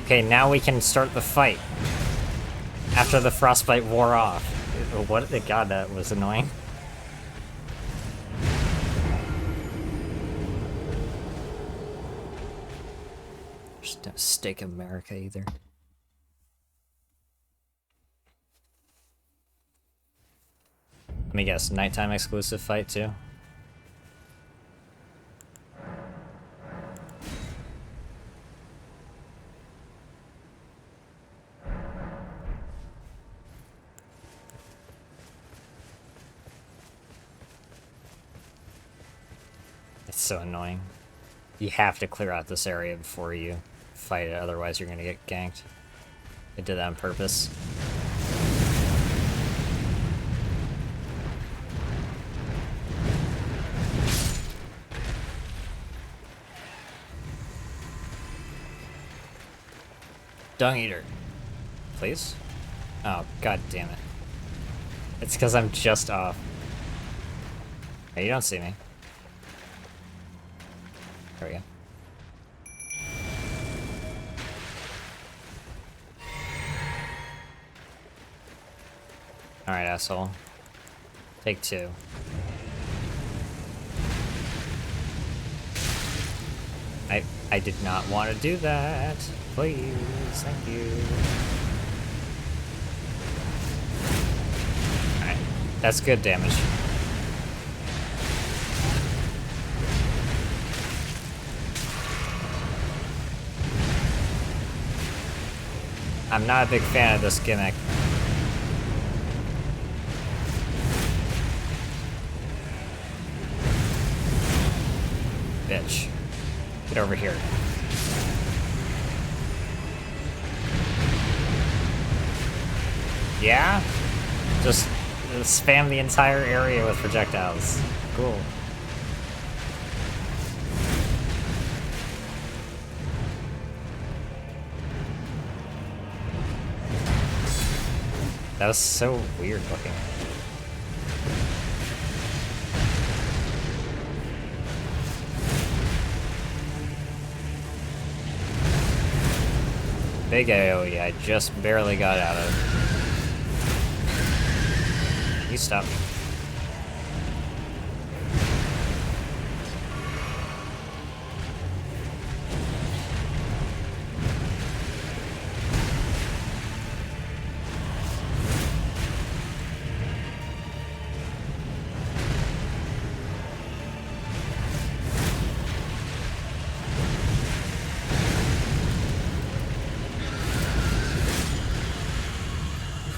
Okay, now we can start the fight. After the frostbite wore off. What? God, that was annoying. Just don't stake America either. Let me guess, nighttime exclusive fight too? It's so annoying. You have to clear out this area before you fight it, otherwise you're gonna get ganked. They did that on purpose. Dung Eater. Please? Oh, god damn it. It's because I'm just off. Hey, you don't see me. There we go. Alright, asshole. Take two. I did not want to do that. Please, thank you. Alright, that's good damage. I'm not a big fan of this gimmick. Bitch. Get over here. Yeah? Just spam the entire area with projectiles. Cool. That was so weird looking. Big AoE, I just barely got out of. You stop.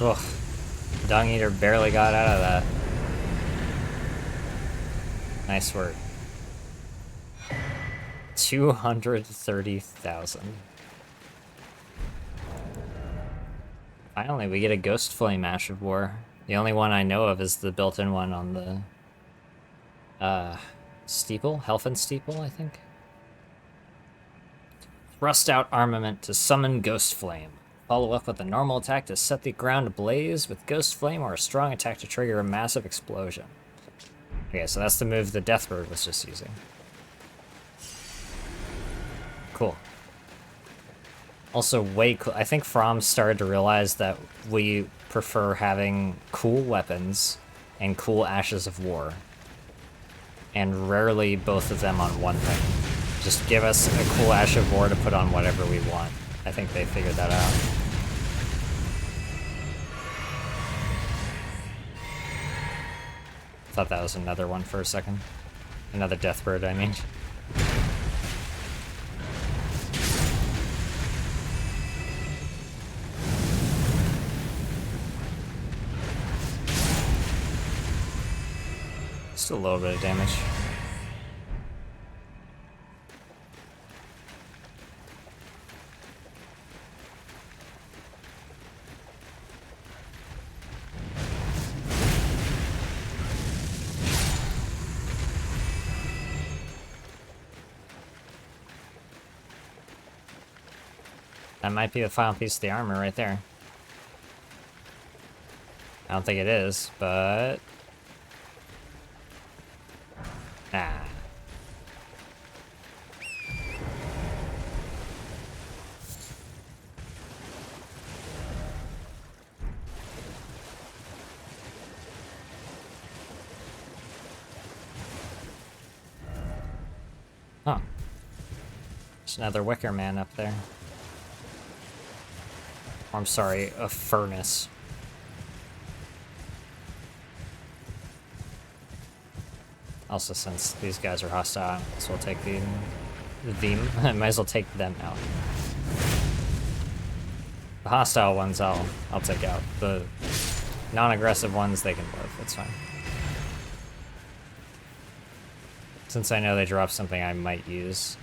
Ugh. Dung Eater barely got out of that. Nice work. 230,000. Finally, we get a Ghost Flame Ash of War. The only one I know of is the built-in one on the steeple, Helfen steeple, I think. Thrust out armament to summon Ghost Flame. Follow up with a normal attack to set the ground ablaze with Ghost Flame, or a strong attack to trigger a massive explosion. Okay, so that's the move the Deathbird was just using. Cool. Also, way cool. I think From started to realize that we prefer having cool weapons and cool Ashes of War. And rarely both of them on one thing. Just give us a cool Ash of War to put on whatever we want. I think they figured that out. Thought that was another one for a second. Another death bird, I mean. Just a little bit of damage. That might be the final piece of the armor right there. I don't think it is, but... Ah. Huh. There's another Wicker Man up there. Or, I'm sorry, a furnace. Also, since these guys are hostile, so we'll take them. I might as well take them out. The hostile ones I'll take out. The non-aggressive ones, they can live. It's fine. Since I know they drop something I might use.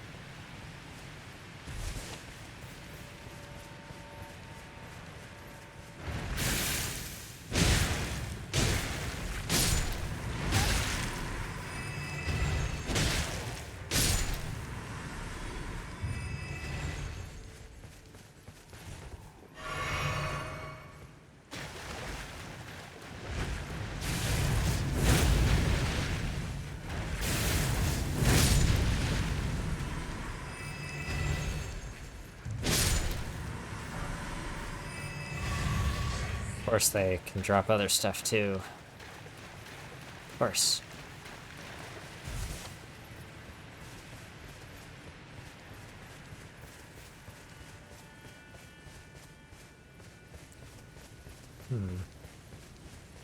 Of course, they can drop other stuff too. Of course.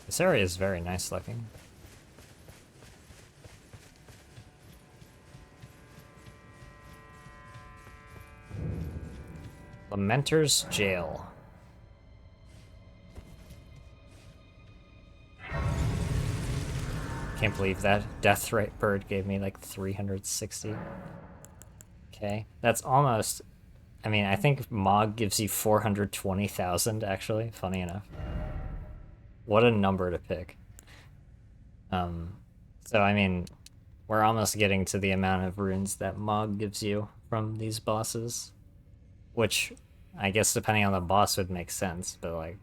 This area is very nice looking. Lamenter's Jail. Can't believe that death rate bird gave me like 360. Okay, that's almost... I mean, I think Mog gives you 420,000, actually, funny enough. What a number to pick. So, I mean, we're almost getting to the amount of runes that Mog gives you from these bosses. Which, I guess depending on the boss would make sense, but like...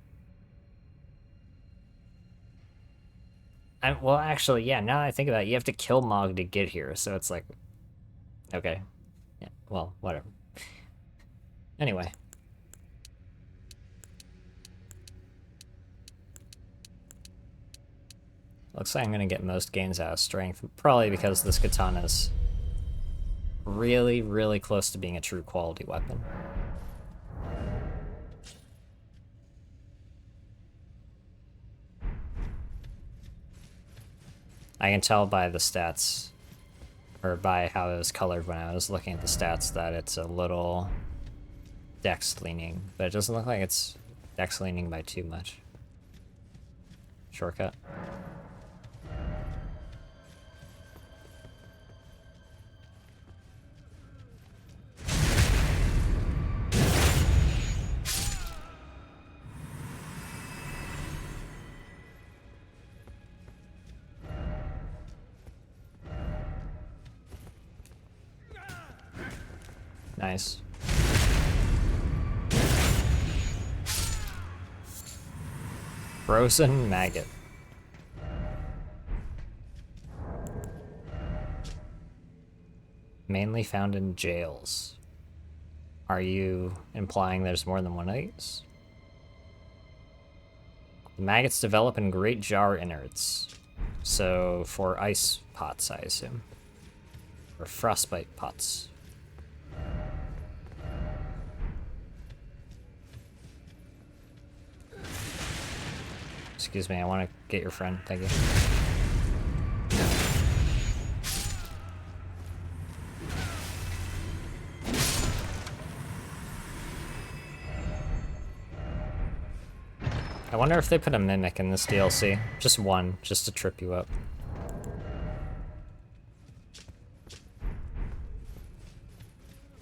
well, actually, yeah, now that I think about it, you have to kill Mog to get here, so it's like... Okay. Yeah, well, whatever. Anyway. Looks like I'm gonna get most gains out of strength, probably because this katana's really, really close to being a true quality weapon. I can tell by the stats, or by how it was colored when I was looking at the stats, that it's a little dex leaning, but it doesn't look like it's dex leaning by too much. Shortcut. Nice. Frozen maggot. Mainly found in jails. Are you implying there's more than one of these? The maggots develop in great jar innards. So, for ice pots, I assume. Or frostbite pots. Excuse me, I want to get your friend. Thank you. I wonder if they put a mimic in this DLC. Just one, just to trip you up.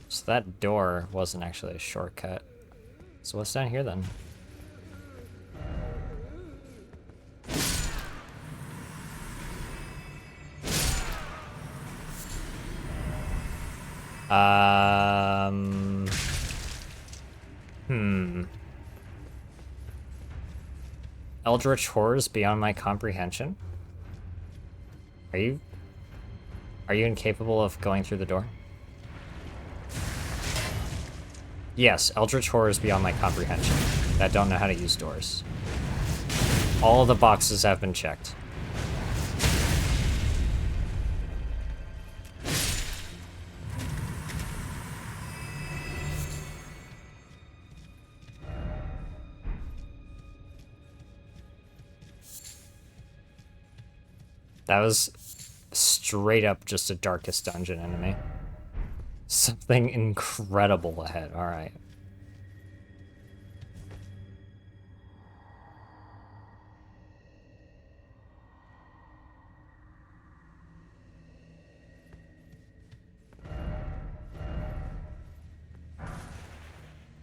So that door wasn't actually a shortcut. So what's down here then? Eldritch horrors beyond my comprehension? Are you incapable of going through the door? Yes, Eldritch horrors beyond my comprehension. That don't know how to use doors. All the boxes have been checked. That was straight up just a Darkest Dungeon enemy. Something incredible ahead, alright.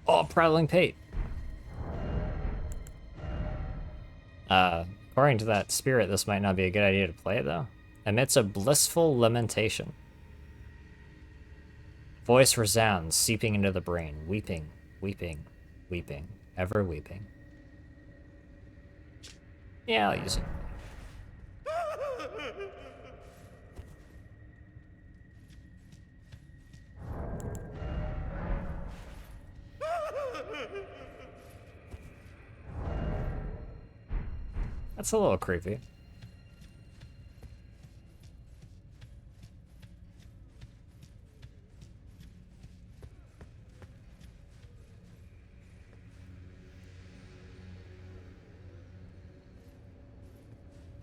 Oh, Prowling Pate! According to that spirit, this might not be a good idea to play it, though. Amidst a blissful lamentation. Voice resounds, seeping into the brain. Weeping, weeping, weeping. Ever weeping. Yeah, I'll use it. That's a little creepy.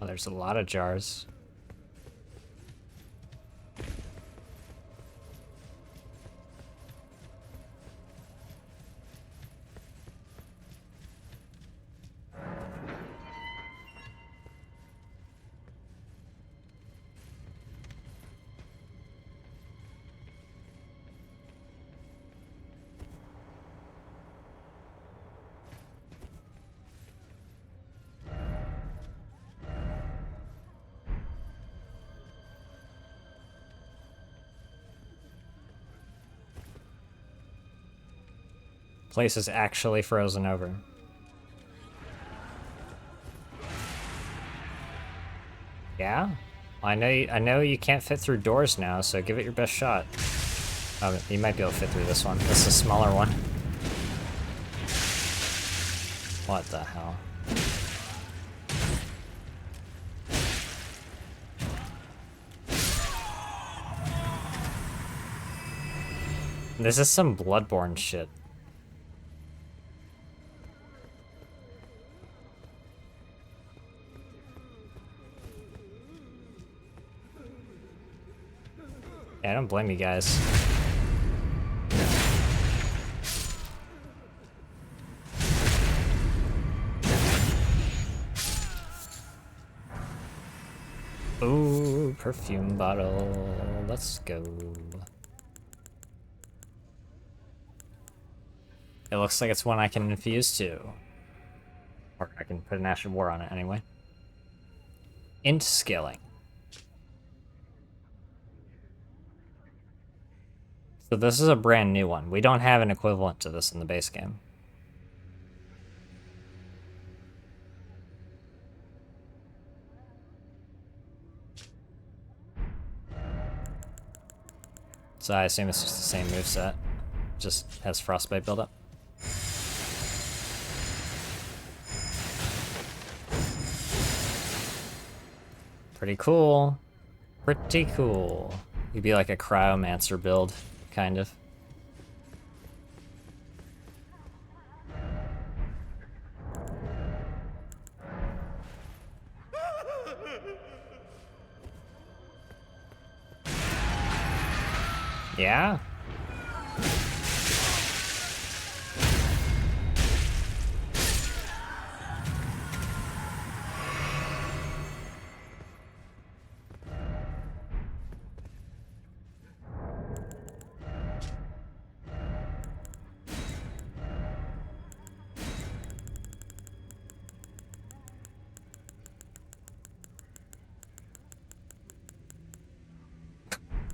Oh, there's a lot of jars. Place is actually frozen over. Yeah? I know you can't fit through doors now, so give it your best shot. Oh, you might be able to fit through this one. This is a smaller one. What the hell? This is some Bloodborne shit. Yeah, I don't blame you guys. Ooh, perfume bottle. Let's go. It looks like it's one I can infuse to. Or I can put an Ash of War on it anyway. Int scaling. So this is a brand new one. We don't have an equivalent to this in the base game. So I assume it's just the same moveset. Just has frostbite buildup. Pretty cool. Pretty cool. You'd be like a cryomancer build, kind of. Yeah?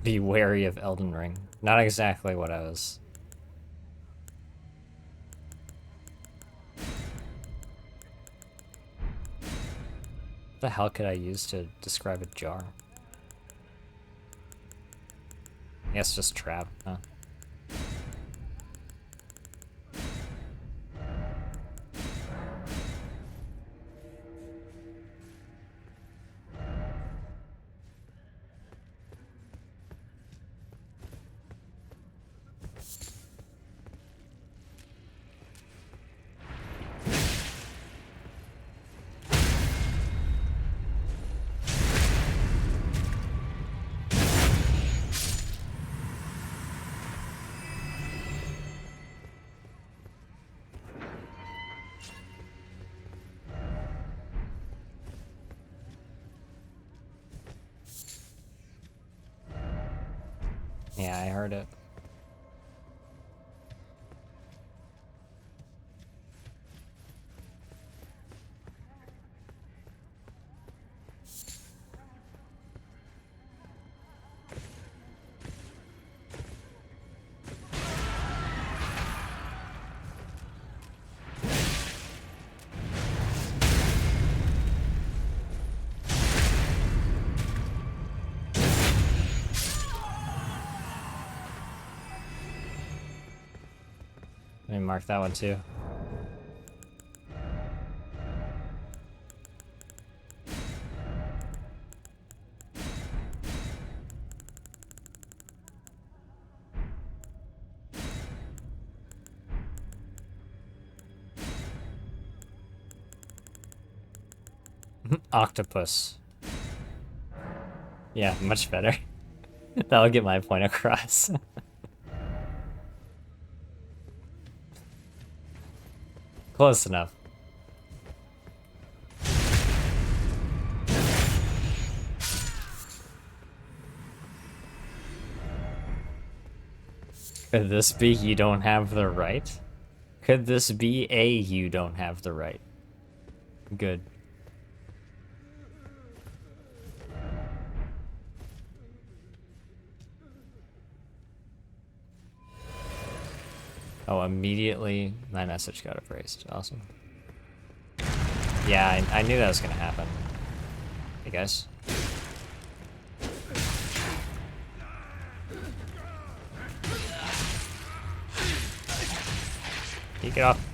Be wary of Elden Ring. Not exactly what I was... What the hell could I use to describe a jar? I guess just trap, huh? Yeah, I heard it. Let me mark that one too. Octopus. Yeah, much better. That'll get my point across. Close enough. Could this be you don't have the right? Could this be a you don't have the right? Good. Oh, immediately my message got erased. Awesome. Yeah, I knew that was gonna happen. Hey guys. You get off.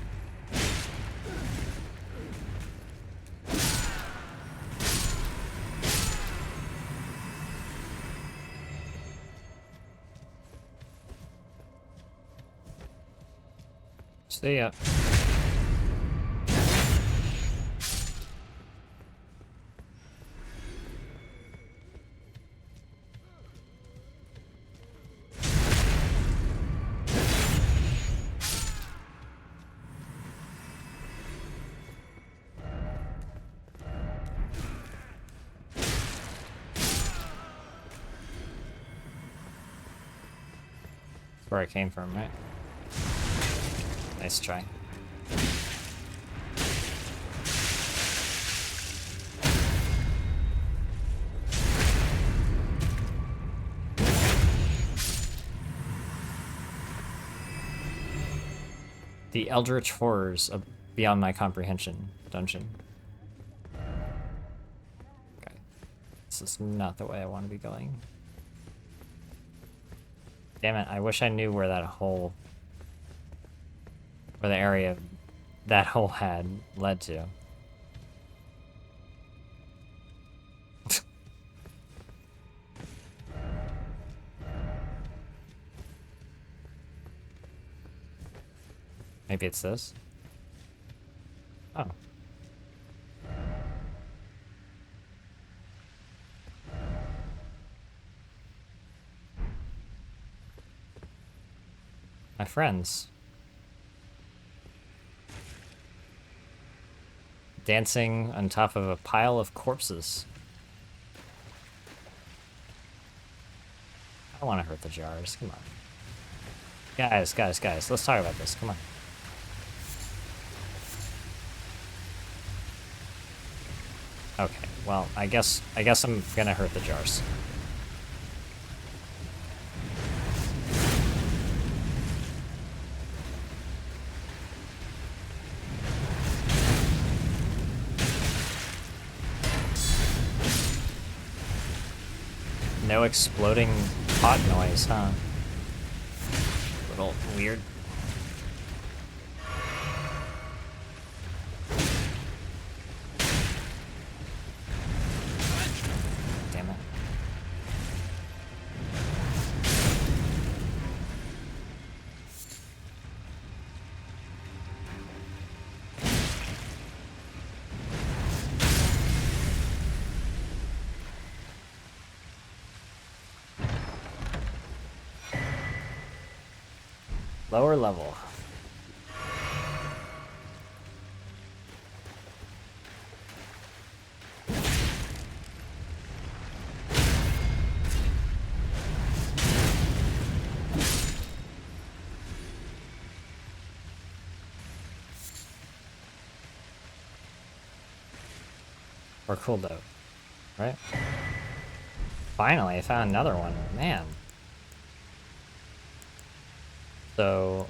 See ya. Where I came from, right? Nice try. The Eldritch Horrors of Beyond My Comprehension dungeon. Okay. This is not the way I want to be going. Damn it, I wish I knew where that hole... where the area that hole had led to. Maybe it's this? Oh. My friends. Dancing on top of a pile of corpses. I don't want to hurt the jars. Come on. Guys, let's talk about this. Come on. Okay, well, I guess I'm gonna hurt the jars. No exploding pot noise, huh? Little weird. Damn it. Lower level. We're cool though, right? Finally, I found another one. Man. So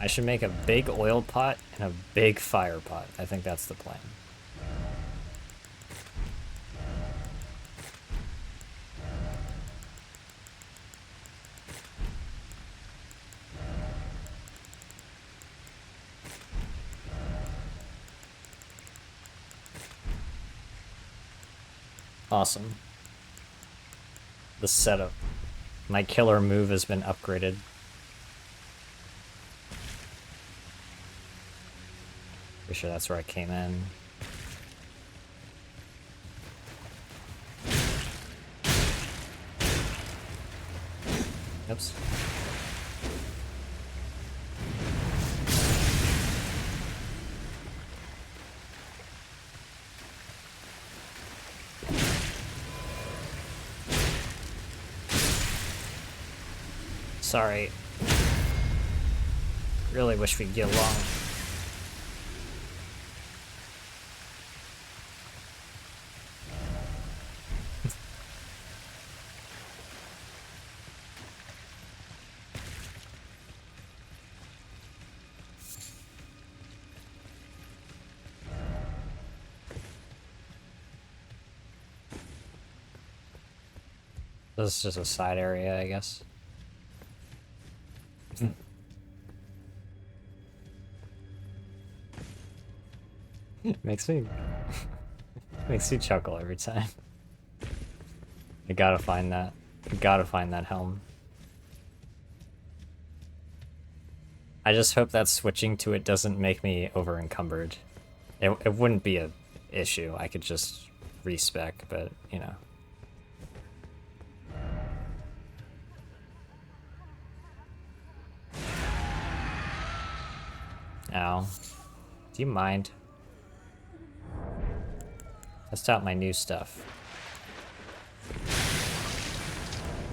I should make a big oil pot and a big fire pot. I think that's the plan. Awesome. The setup. My killer move has been upgraded. Pretty sure that's where I came in. Oops. Sorry. Really wish we'd get along. This is just a side area, I guess. Makes me makes me chuckle every time. I gotta find that. I gotta find that helm. I just hope that switching to it doesn't make me over encumbered. It wouldn't be a issue. I could just respec, but you know. Ow. Do you mind? Test out my new stuff.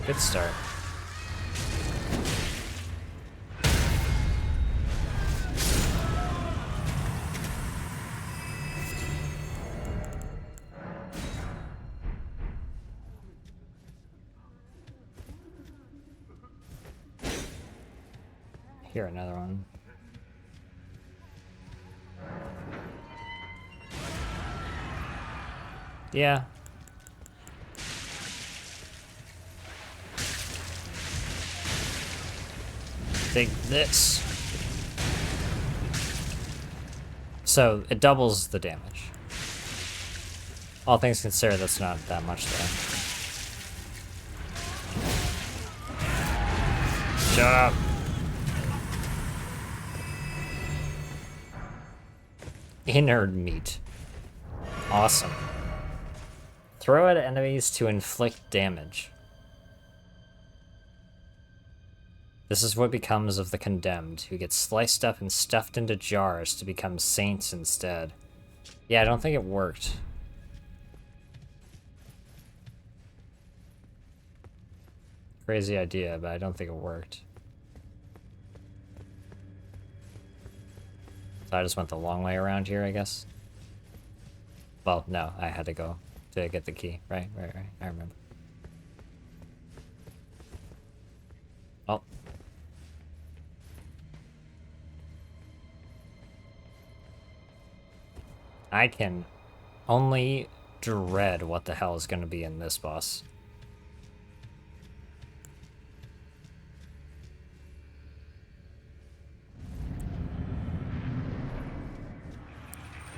Good start. Here, another one. Yeah. Take this. So, it doubles the damage. All things considered, that's not that much, though. Shut up! Inert meat. Awesome. Throw at enemies to inflict damage. This is what becomes of the condemned, who get sliced up and stuffed into jars to become saints instead. Yeah, I don't think it worked. Crazy idea, but I don't think it worked. So I just went the long way around here, I guess. Well, no, I had to go to get the key. Right. I remember. Oh. I can only dread what the hell is going to be in this boss.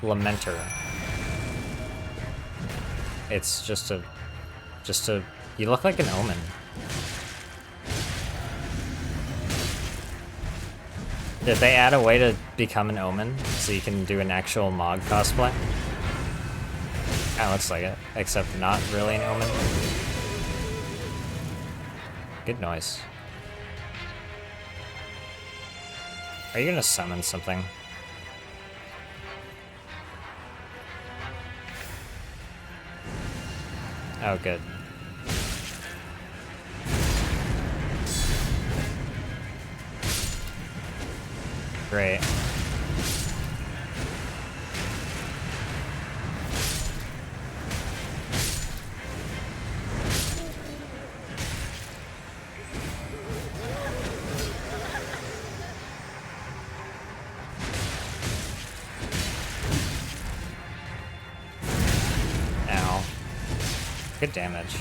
Lamenter. It's just a... You look like an omen. Did they add a way to become an omen so you can do an actual Mog cosplay? Kinda looks like it, except not really an omen. Good noise. Are you gonna summon something? Oh, good. Great. Ow. Good damage.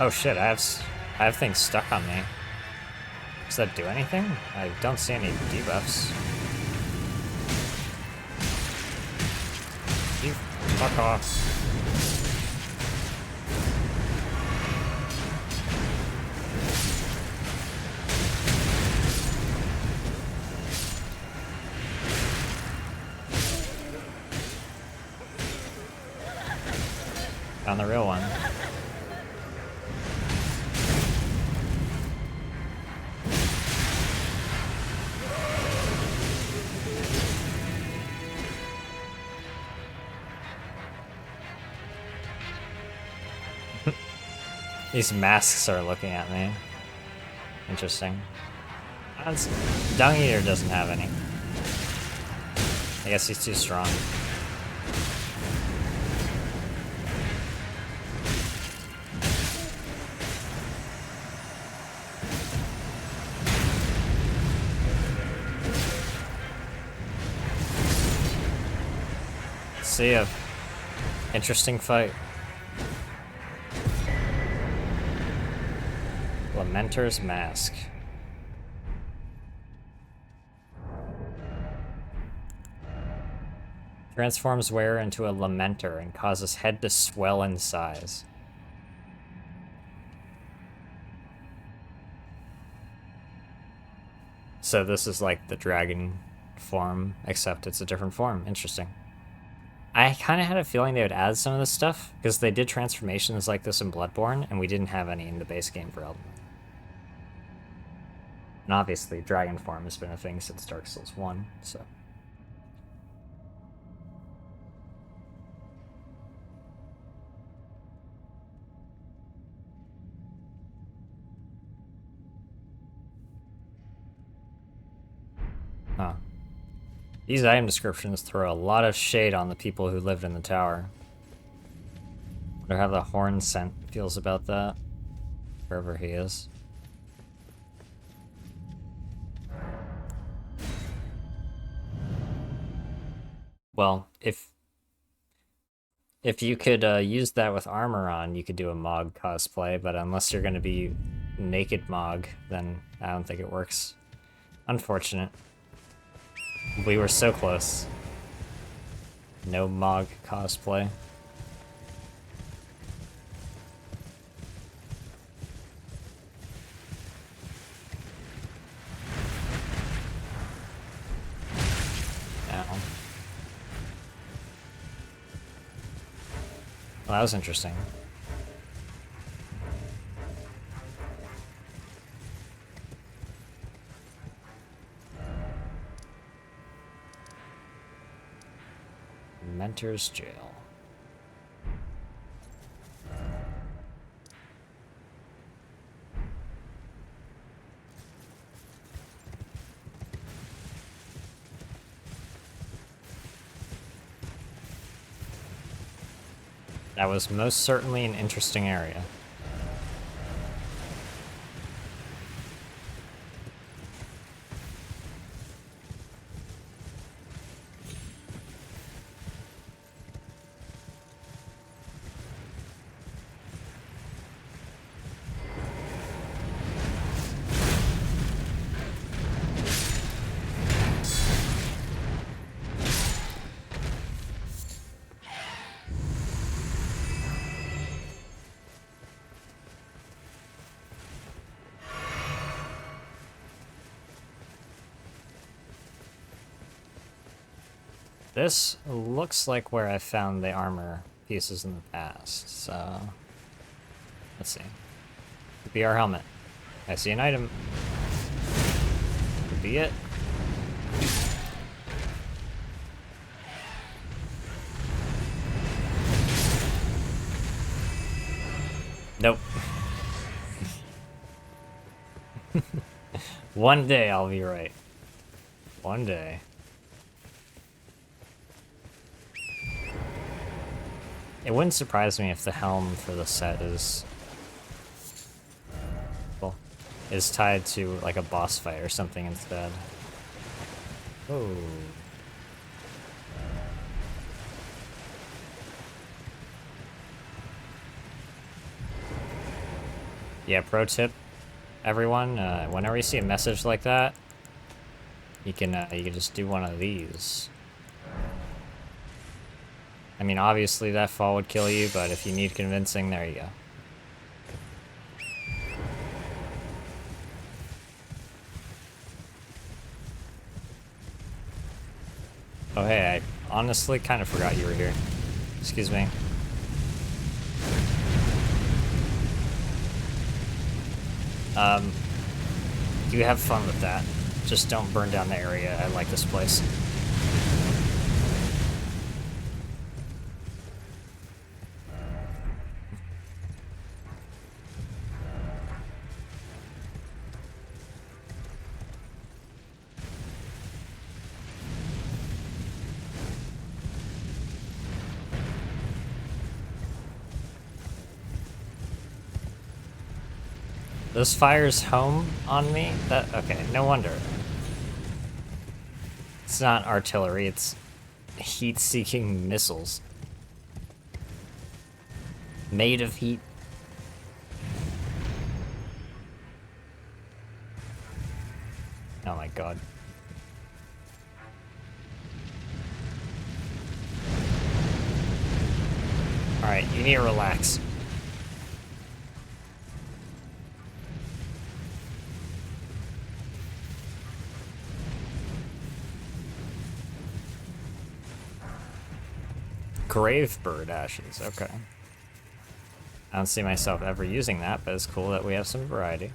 Oh shit, I have things stuck on me. Does that do anything? I don't see any debuffs. You fuck off. On the real one. These masks are looking at me. Interesting. Dung Eater doesn't have any. I guess he's too strong. See ya. Interesting fight. Lamenter's Mask. Transforms wearer into a Lamenter and causes head to swell in size. So this is like the dragon form, except it's a different form. Interesting. I kind of had a feeling they would add some of this stuff, because they did transformations like this in Bloodborne, and we didn't have any in the base game for Elden. And obviously, dragon form has been a thing since Dark Souls 1, so... Huh. These item descriptions throw a lot of shade on the people who lived in the tower. Wonder how the horn scent feels about that, wherever he is. Well, if you could use that with armor on, you could do a Mog cosplay, but unless you're going to be naked Mog, then I don't think it works. Unfortunate. We were so close. No Mog cosplay. Well, that was interesting. Mentor's Jail. That was most certainly an interesting area. This looks like where I found the armor pieces in the past, so... Let's see. Could be our helmet. I see an item. Could be it. Nope. One day I'll be right. One day. It wouldn't surprise me if the helm for the set is... well, is tied to like a boss fight or something instead. Oh. Yeah, pro tip, everyone, whenever you see a message like that, you can just do one of these. I mean, obviously that fall would kill you, but if you need convincing, there you go. Oh hey, I honestly kind of forgot you were here. Excuse me. You have fun with that. Just don't burn down the area. I like this place. This fires home on me? That okay, no wonder. It's not artillery, it's heat-seeking missiles. Made of heat. Oh my god. Alright, you need to relax. Grave bird ashes, okay. I don't see myself ever using that, but it's cool that we have some variety.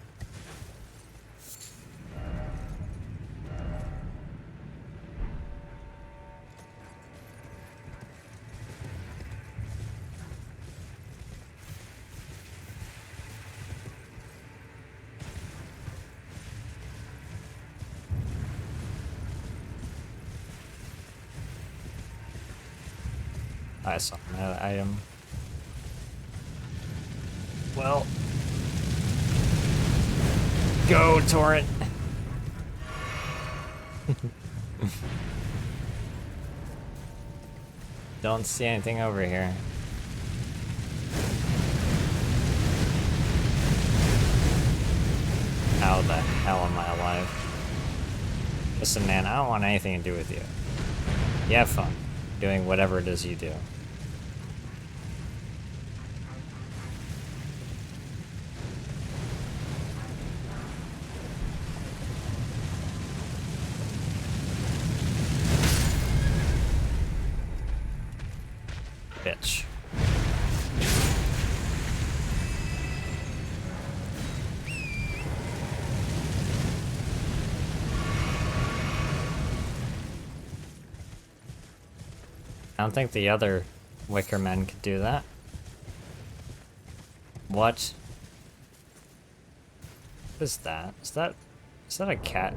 I saw that item. Well, go torrent. Don't see anything over here. How the hell am I alive? Listen, man, I don't want anything to do with you. You have fun doing whatever it is you do. Bitch. I don't think the other Wicker Men could do that. What? What is that? Is that a cat?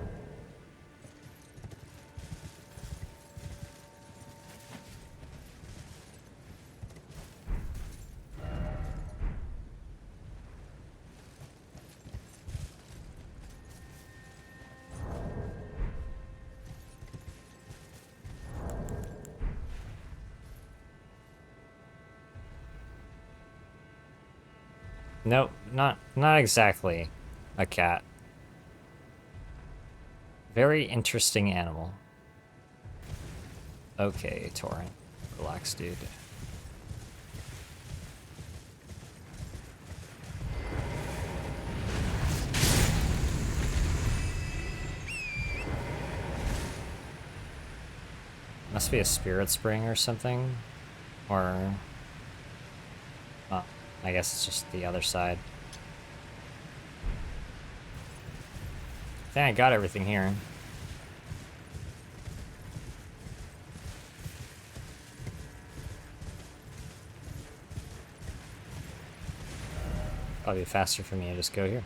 Nope, not exactly a cat. Very interesting animal. Okay, Torrent. Relax, dude. Must be a spirit spring or something. Or... well, I guess it's just the other side. I think I got everything here. Probably faster for me to just go here.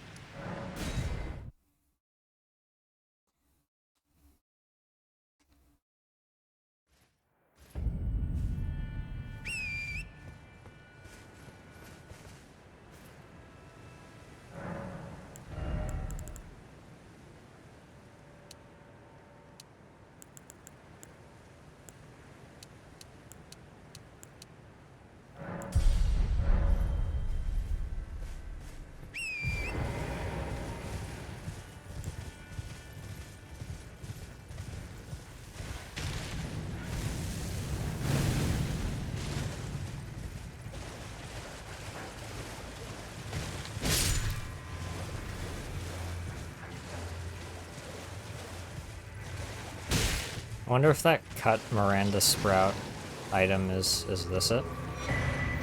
I wonder if that cut Miranda Sprout item is this it?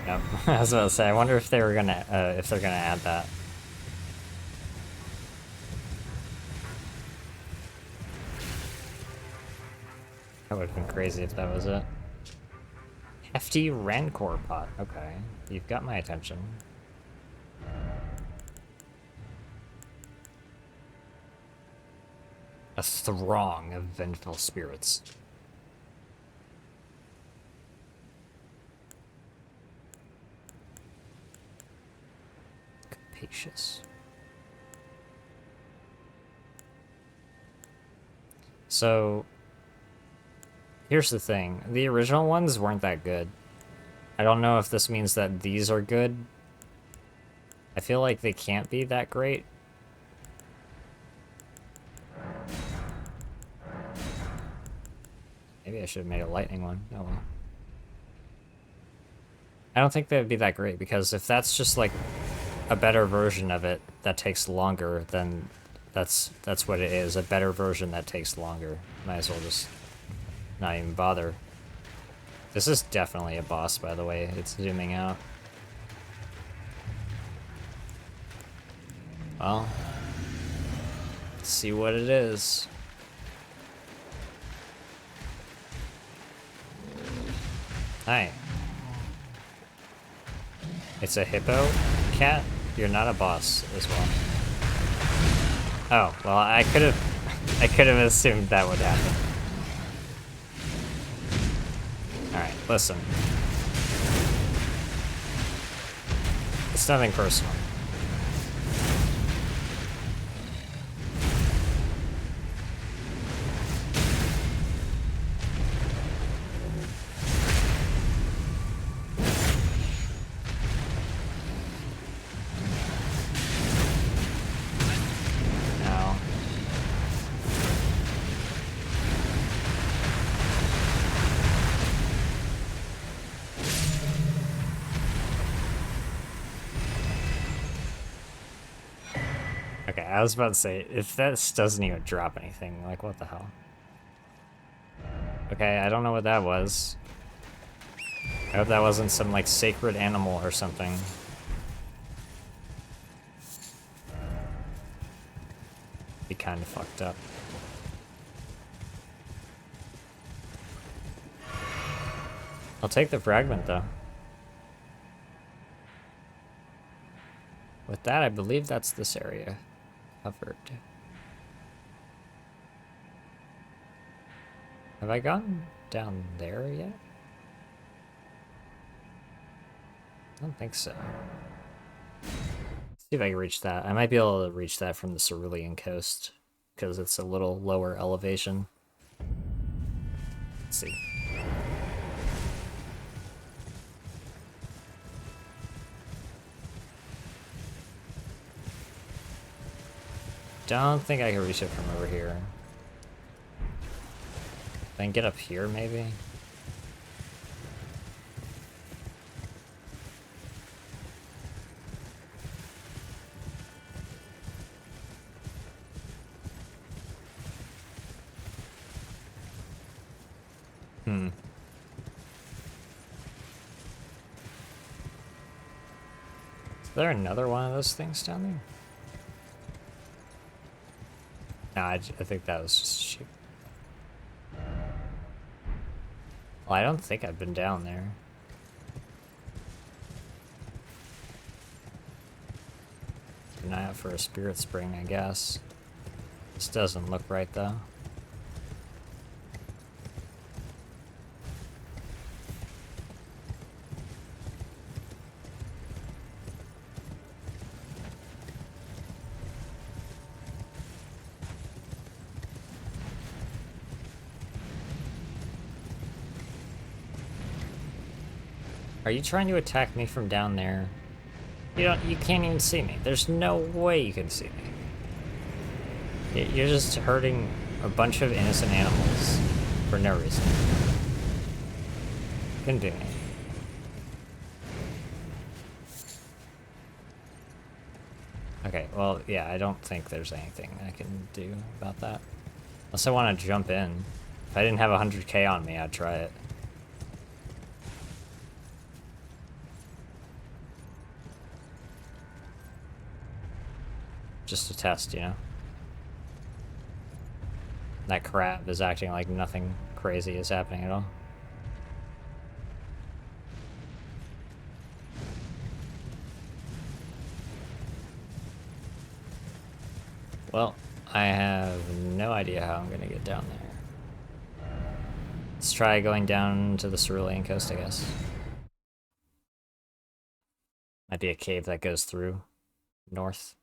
Yep. I was about to say, I wonder if they were gonna if they're gonna add that. That would have been crazy if that was it. Hefty Rancor pot. Okay, you've got my attention. A throng of vengeful spirits. Capacious. So, here's the thing. The original ones weren't that good. I don't know if this means that these are good. I feel like they can't be that great. Maybe I should have made a lightning one. Oh well. I don't think they would be that great, because if that's just like a better version of it that takes longer, then that's what it is. A better version that takes longer. Might as well just not even bother. This is definitely a boss, by the way. It's zooming out. Well, let's see what it is. Hi. It's a hippo cat? You're not a boss as well. Oh, well, I could have assumed that would happen. Alright, listen. It's nothing personal. Okay, I was about to say, if this doesn't even drop anything, like, what the hell? Okay, I don't know what that was. I hope that wasn't some, like, sacred animal or something. Be kind of fucked up. I'll take the fragment, though. With that, I believe that's this area covered. Have I gone down there yet? I don't think so. Let's see if I can reach that. I might be able to reach that from the Cerulean coast, because it's a little lower elevation. Let's see. Don't think I can reach it from over here. If I can get up here, maybe? Hmm. Is there another one of those things down there? No, I think that was just sheep. Well, I don't think I've been down there. Keep an eye out for a spirit spring, I guess. This doesn't look right, though. Are you trying to attack me from down there? You can't even see me. There's no way you can see me. You're just hurting a bunch of innocent animals for no reason. Couldn't be me. Okay, well, yeah, I don't think there's anything I can do about that. Unless I want to jump in. If I didn't have 100k on me, I'd try it. Just a test, you know? That crab is acting like nothing crazy is happening at all. Well, I have no idea how I'm gonna get down there. Let's try going down to the Cerulean coast, I guess. Might be a cave that goes through north.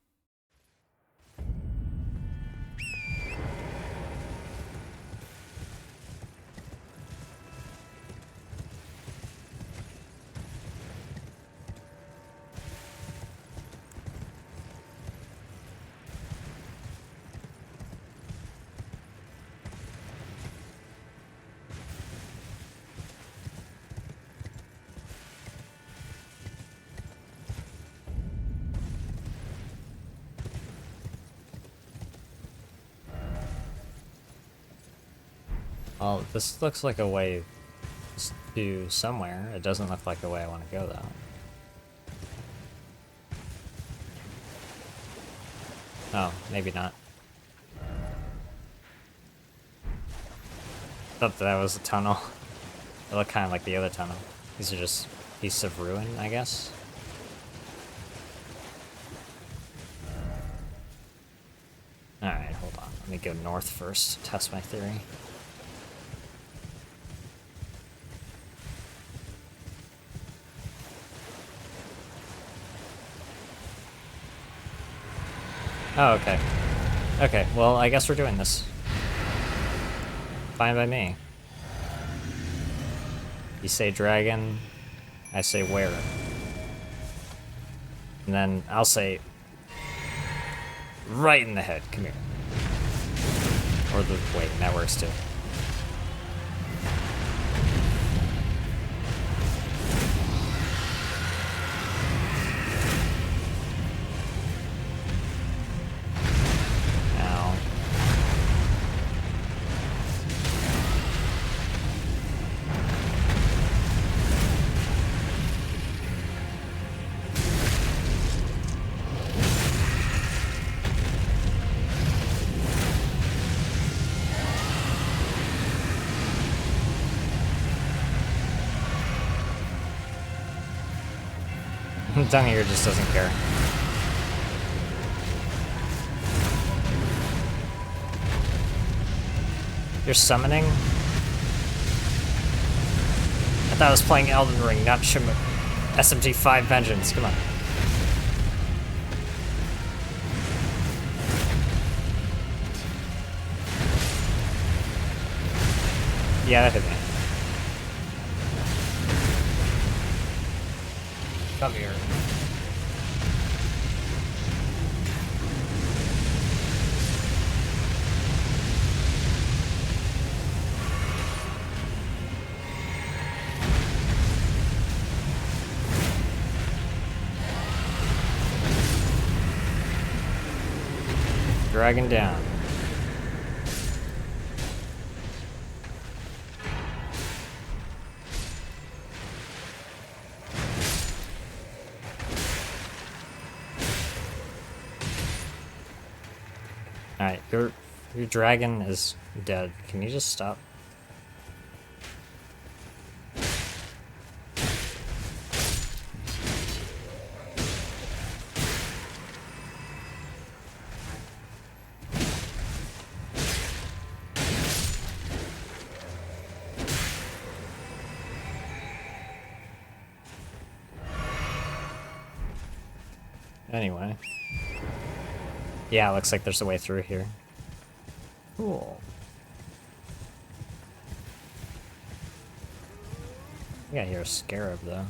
Well, this looks like a way to somewhere. It doesn't look like the way I want to go, though. Oh, maybe not. Thought that was a tunnel. It looked kind of like the other tunnel. These are just pieces of ruin, I guess. Alright, hold on. Let me go north first, test my theory. Oh, okay. Okay, well, I guess we're doing this. Fine by me. You say dragon, I say where. And then I'll say right in the head, come here. Or the, wait, that works too. Down here just doesn't care. You're summoning? I thought I was playing Elden Ring, not SMT5 Vengeance. Come on. Yeah, that hit me. Come here. Dragging down. Alright, your dragon is dead. Can you just stop? Anyway. Yeah, looks like there's a way through here. Cool. I think I hear a scarab, though.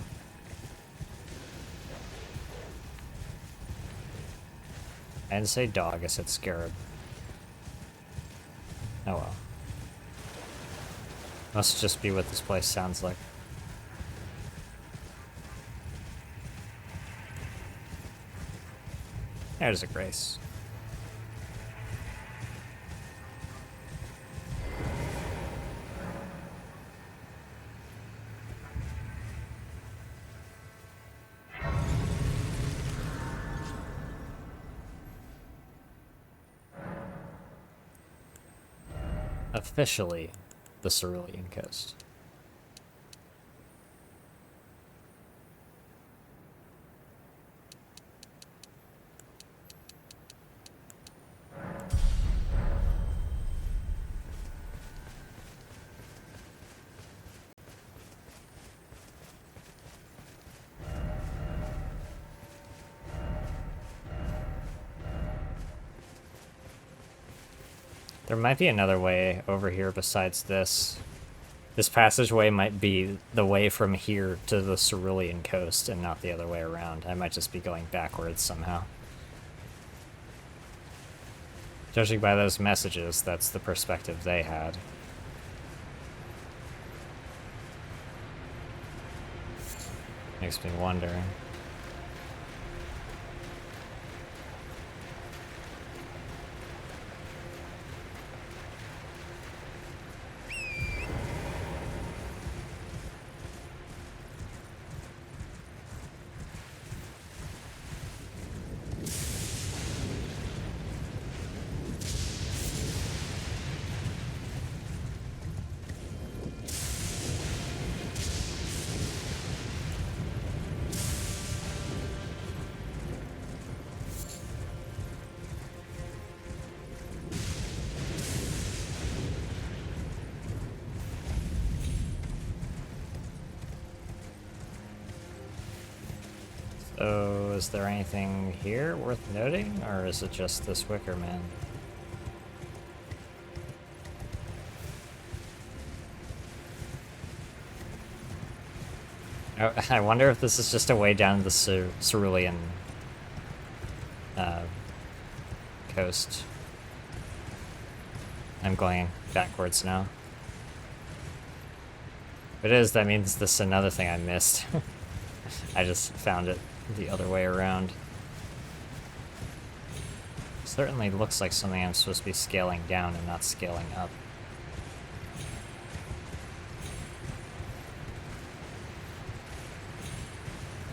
I didn't say dog, I said scarab. Oh well. Must just be what this place sounds like. There's a grace. Officially, the Cerulean Coast. There might be another way over here besides this. This passageway might be the way from here to the Cerulean Coast and not the other way around. I might just be going backwards somehow. Judging by those messages, that's the perspective they had. Makes me wonder. So, is there anything here worth noting, or is it just this Wicker Man? Oh, I wonder if this is just a way down to the Cerulean coast. I'm going backwards now. If it is, that means this is another thing I missed. I just found it the other way around. Certainly looks like something I'm supposed to be scaling down and not scaling up.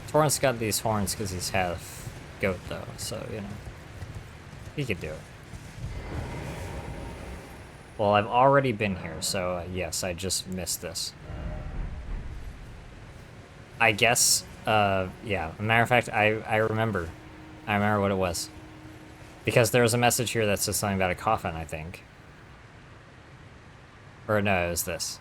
Torrent's got these horns because he's half goat though, so, you know, he could do it. Well, I've already been here, so yes, I just missed this. I guess, yeah, as a matter of fact, I remember. I remember what it was. Because there was a message here that says something about a coffin, I think. Or no, it was this.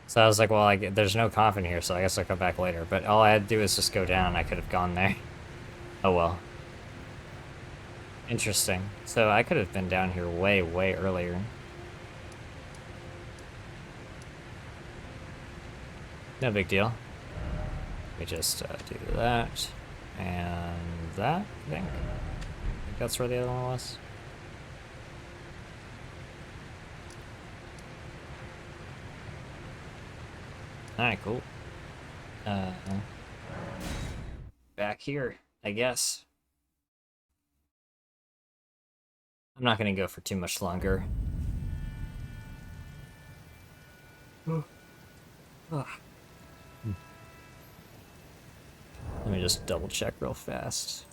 So I was like, well, there's no coffin here, so I guess I'll come back later. But all I had to do is just go down, I could have gone there. Oh well. Interesting. So I could have been down here way, way earlier. No big deal. We just do that and that, I think. That's where the other one was. Alright, cool. Back here, I guess. I'm not gonna go for too much longer. Let me just double check real fast.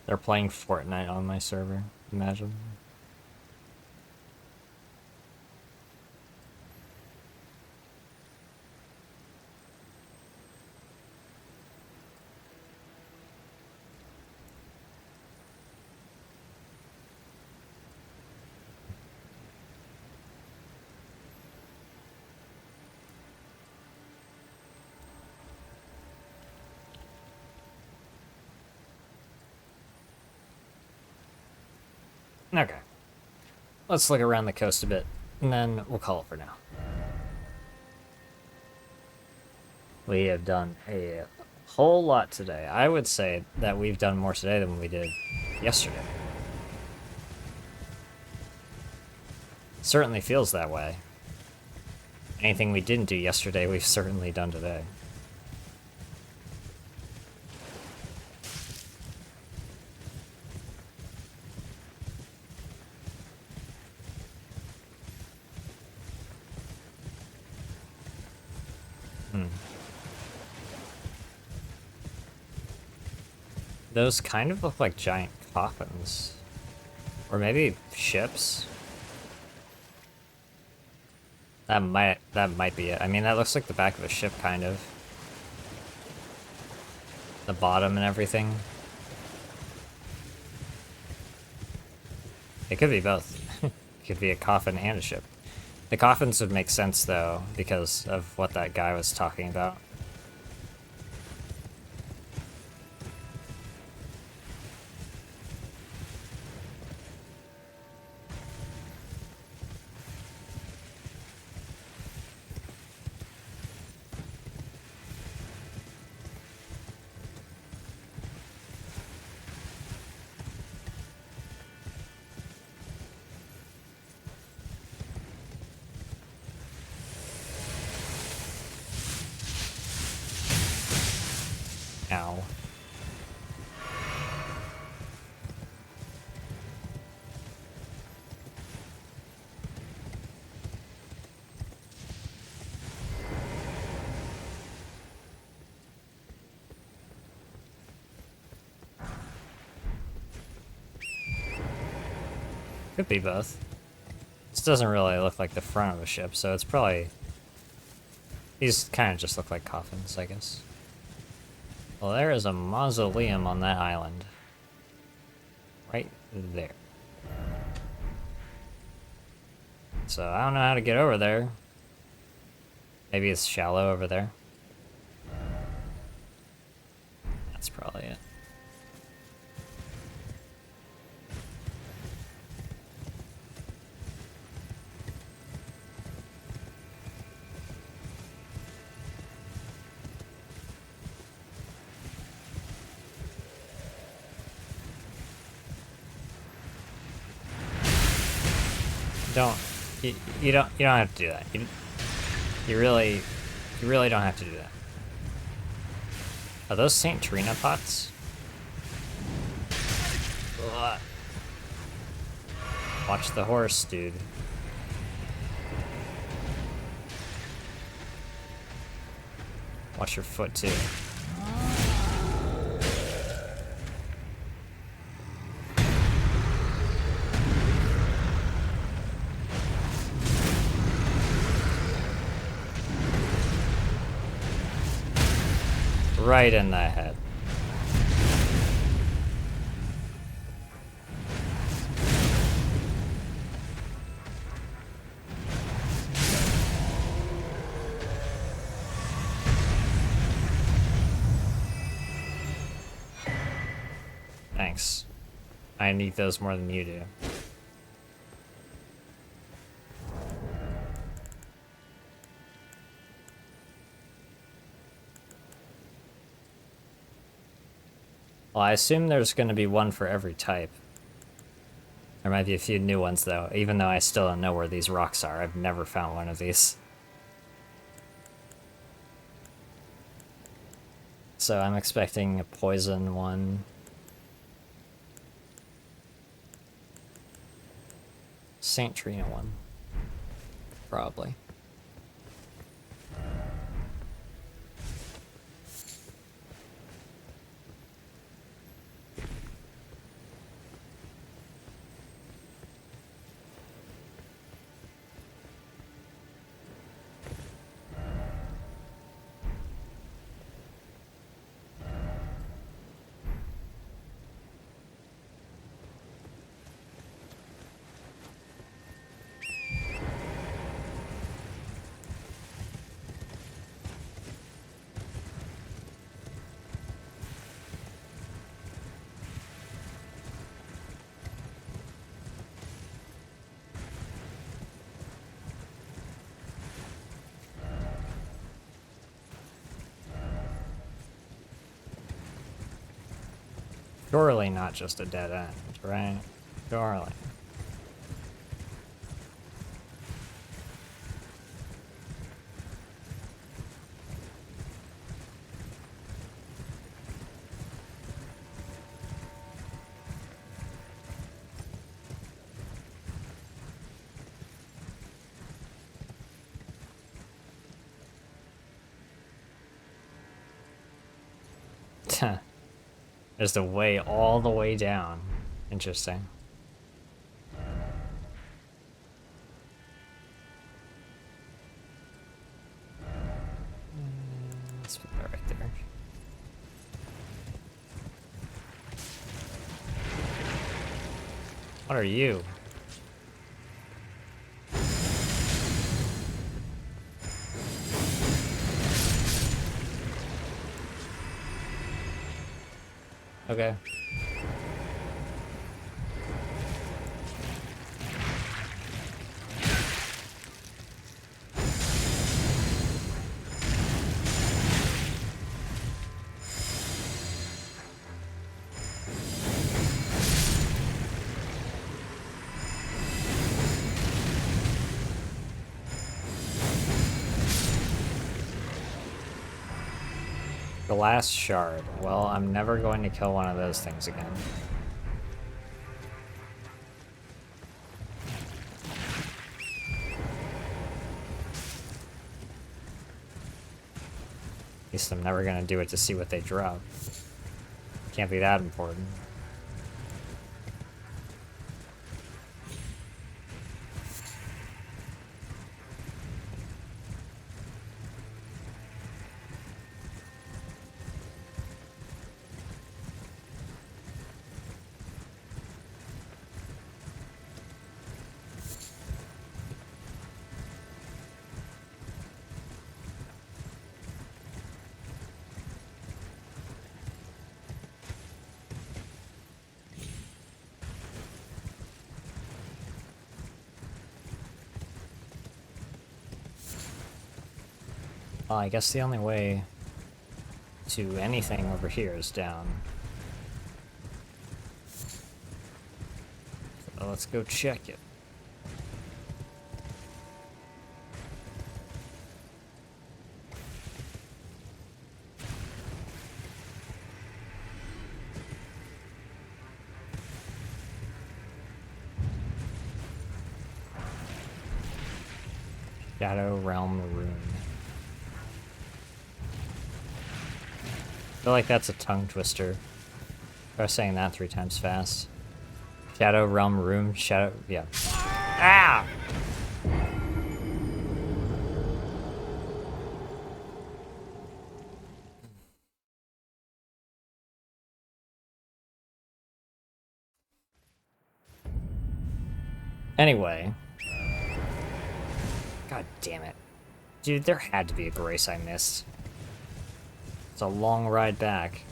They're playing Fortnite on my server. Imagine. Okay. Let's look around the coast a bit, and then we'll call it for now. We have done a whole lot today. I would say that we've done more today than we did yesterday. Certainly feels that way. Anything we didn't do yesterday, we've certainly done today. Those kind of look like giant coffins. Or maybe ships. That might be it. I mean, that looks like the back of a ship, kind of. The bottom and everything. It could be both. It could be a coffin and a ship. The coffins would make sense, though, because of what that guy was talking about. Ow. Could be both. This doesn't really look like the front of a ship, so it's probably... These kind of just look like coffins, I guess. Well, there is a mausoleum on that island. Right there. So I don't know how to get over there. Maybe it's shallow over there. That's probably it. You don't have to do that. You really don't have to do that. Are those St. Trina pots? Ugh. Watch the horse, dude. Watch your foot too. Right in the head. Thanks. I need those more than you do. Well, I assume there's going to be one for every type. There might be a few new ones, though, even though I still don't know where these rocks are. I've never found one of these. So I'm expecting a poison one. St. Trina one. Probably. Surely not just a dead end, right? Surely. There's the way all the way down. Interesting. Let's put that right there. What are you? Okay. The last shard. Well, I'm never going to kill one of those things again. At least I'm never gonna do it to see what they drop. Can't be that important. Well, I guess the only way to anything over here is down. So let's go check it. Shadow Realm Rune. I feel like that's a tongue twister. Try saying that 3 times fast. Shadow Realm Rune. Shadow. Yeah. Ah! Anyway. God damn it. Dude, there had to be a grace I missed. It's a long ride back.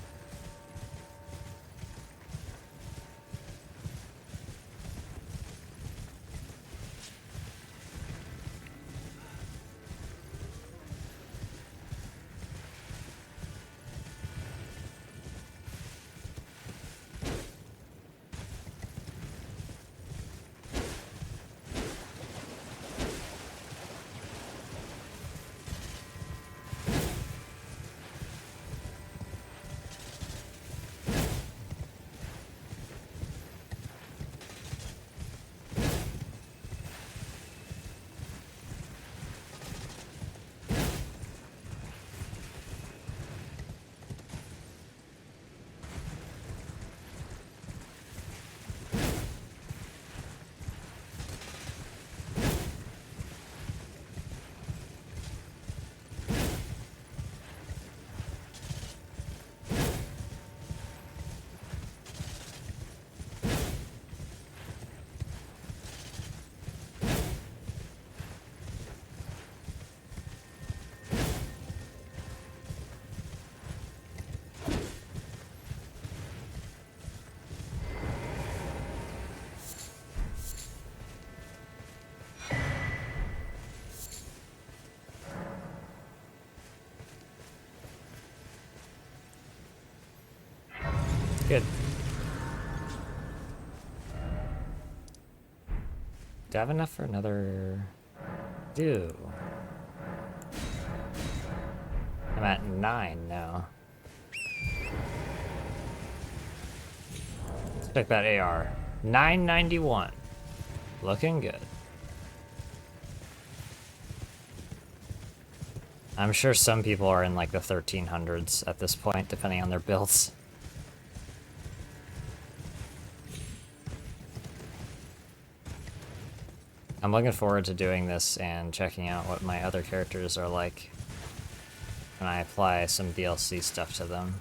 Good. Do I have enough for another? Do. I'm at 9 now. Let's pick that AR. 991. Looking good. I'm sure some people are in like the 1300s at this point, depending on their builds. I'm looking forward to doing this and checking out what my other characters are like when I apply some DLC stuff to them.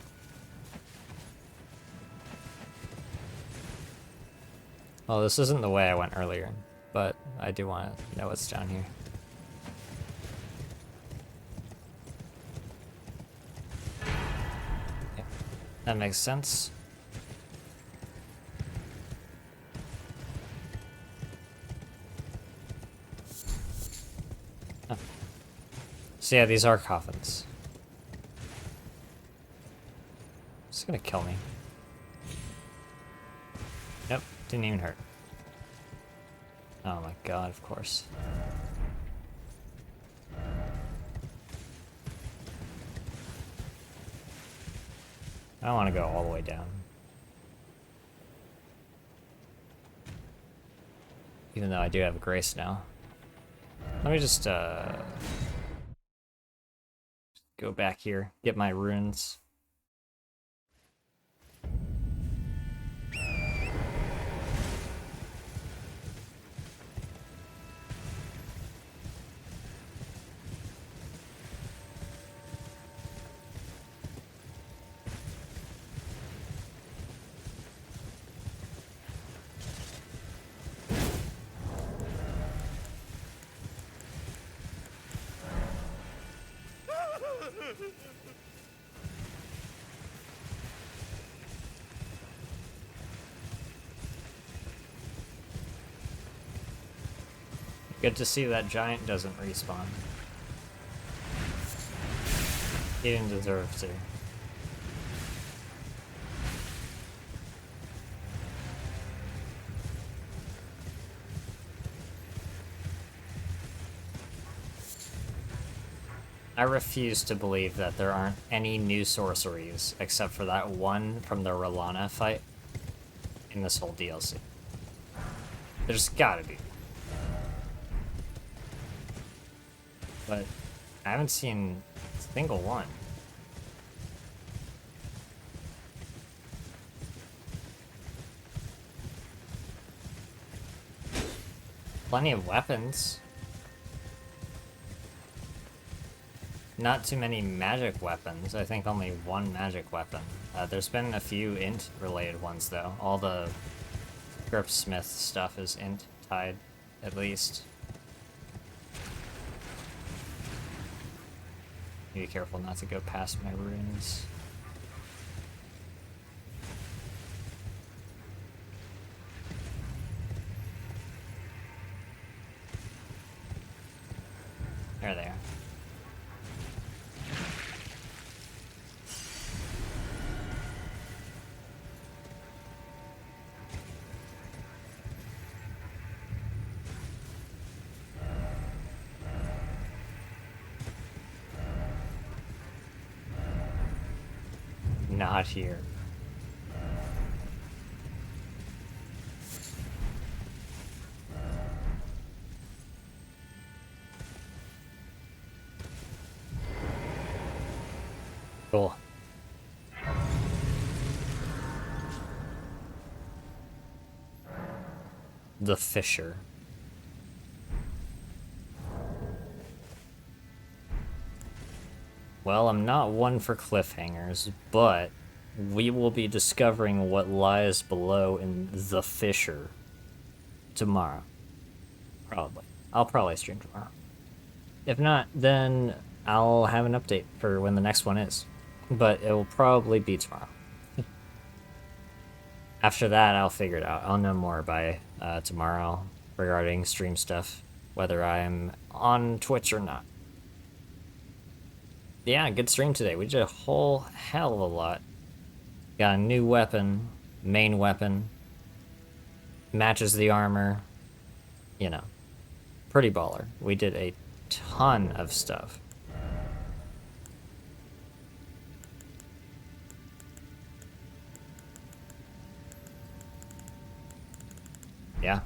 Well, this isn't the way I went earlier, but I do want to know what's down here. Yeah, that makes sense. Oh. So yeah, these are coffins. It's gonna kill me. Nope, didn't even hurt. Oh my god, of course. I don't want to go all the way down. Even though I do have grace now. Let me just go back here, get my runes. Good to see that giant doesn't respawn. He didn't deserve to. I refuse to believe that there aren't any new sorceries except for that one from the Rolana fight in this whole DLC. There's gotta be. But I haven't seen a single one. Plenty of weapons. Not too many magic weapons. I think only one magic weapon. There's been a few int related ones though. All the Gripsmith stuff is int tied, at least. Be careful not to go past my runes. There they are. Not here. Cool. The Fisher. Well, I'm not one for cliffhangers, but we will be discovering what lies below in The Fisher tomorrow. Probably. I'll probably stream tomorrow. If not, then I'll have an update for when the next one is. But it will probably be tomorrow. After that, I'll figure it out. I'll know more by tomorrow regarding stream stuff, whether I'm on Twitch or not. Yeah, good stream today. We did a whole hell of a lot. Got a new weapon, main weapon, matches the armor. you know, pretty baller. We did a ton of stuff. Yeah.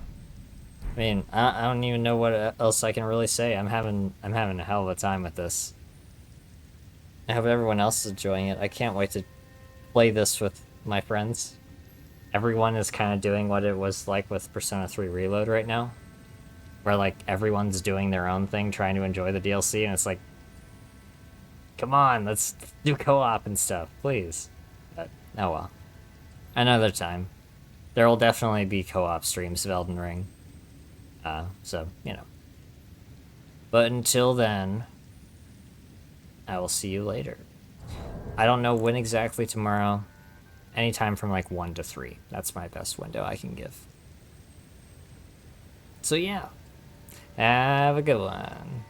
I mean, I don't even know what else I can really say. I'm having a hell of a time with this. I hope everyone else is enjoying it. I can't wait to play this with my friends. Everyone is kind of doing what it was like with Persona 3 Reload right now, where like everyone's doing their own thing, trying to enjoy the DLC, and it's like, come on, let's do co-op and stuff, please. But oh well. Another time. There will definitely be co-op streams of Elden Ring. So, you know. But until then, I will see you later. I don't know when exactly tomorrow. Anytime from like 1 to 3. That's my best window I can give. So yeah. Have a good one.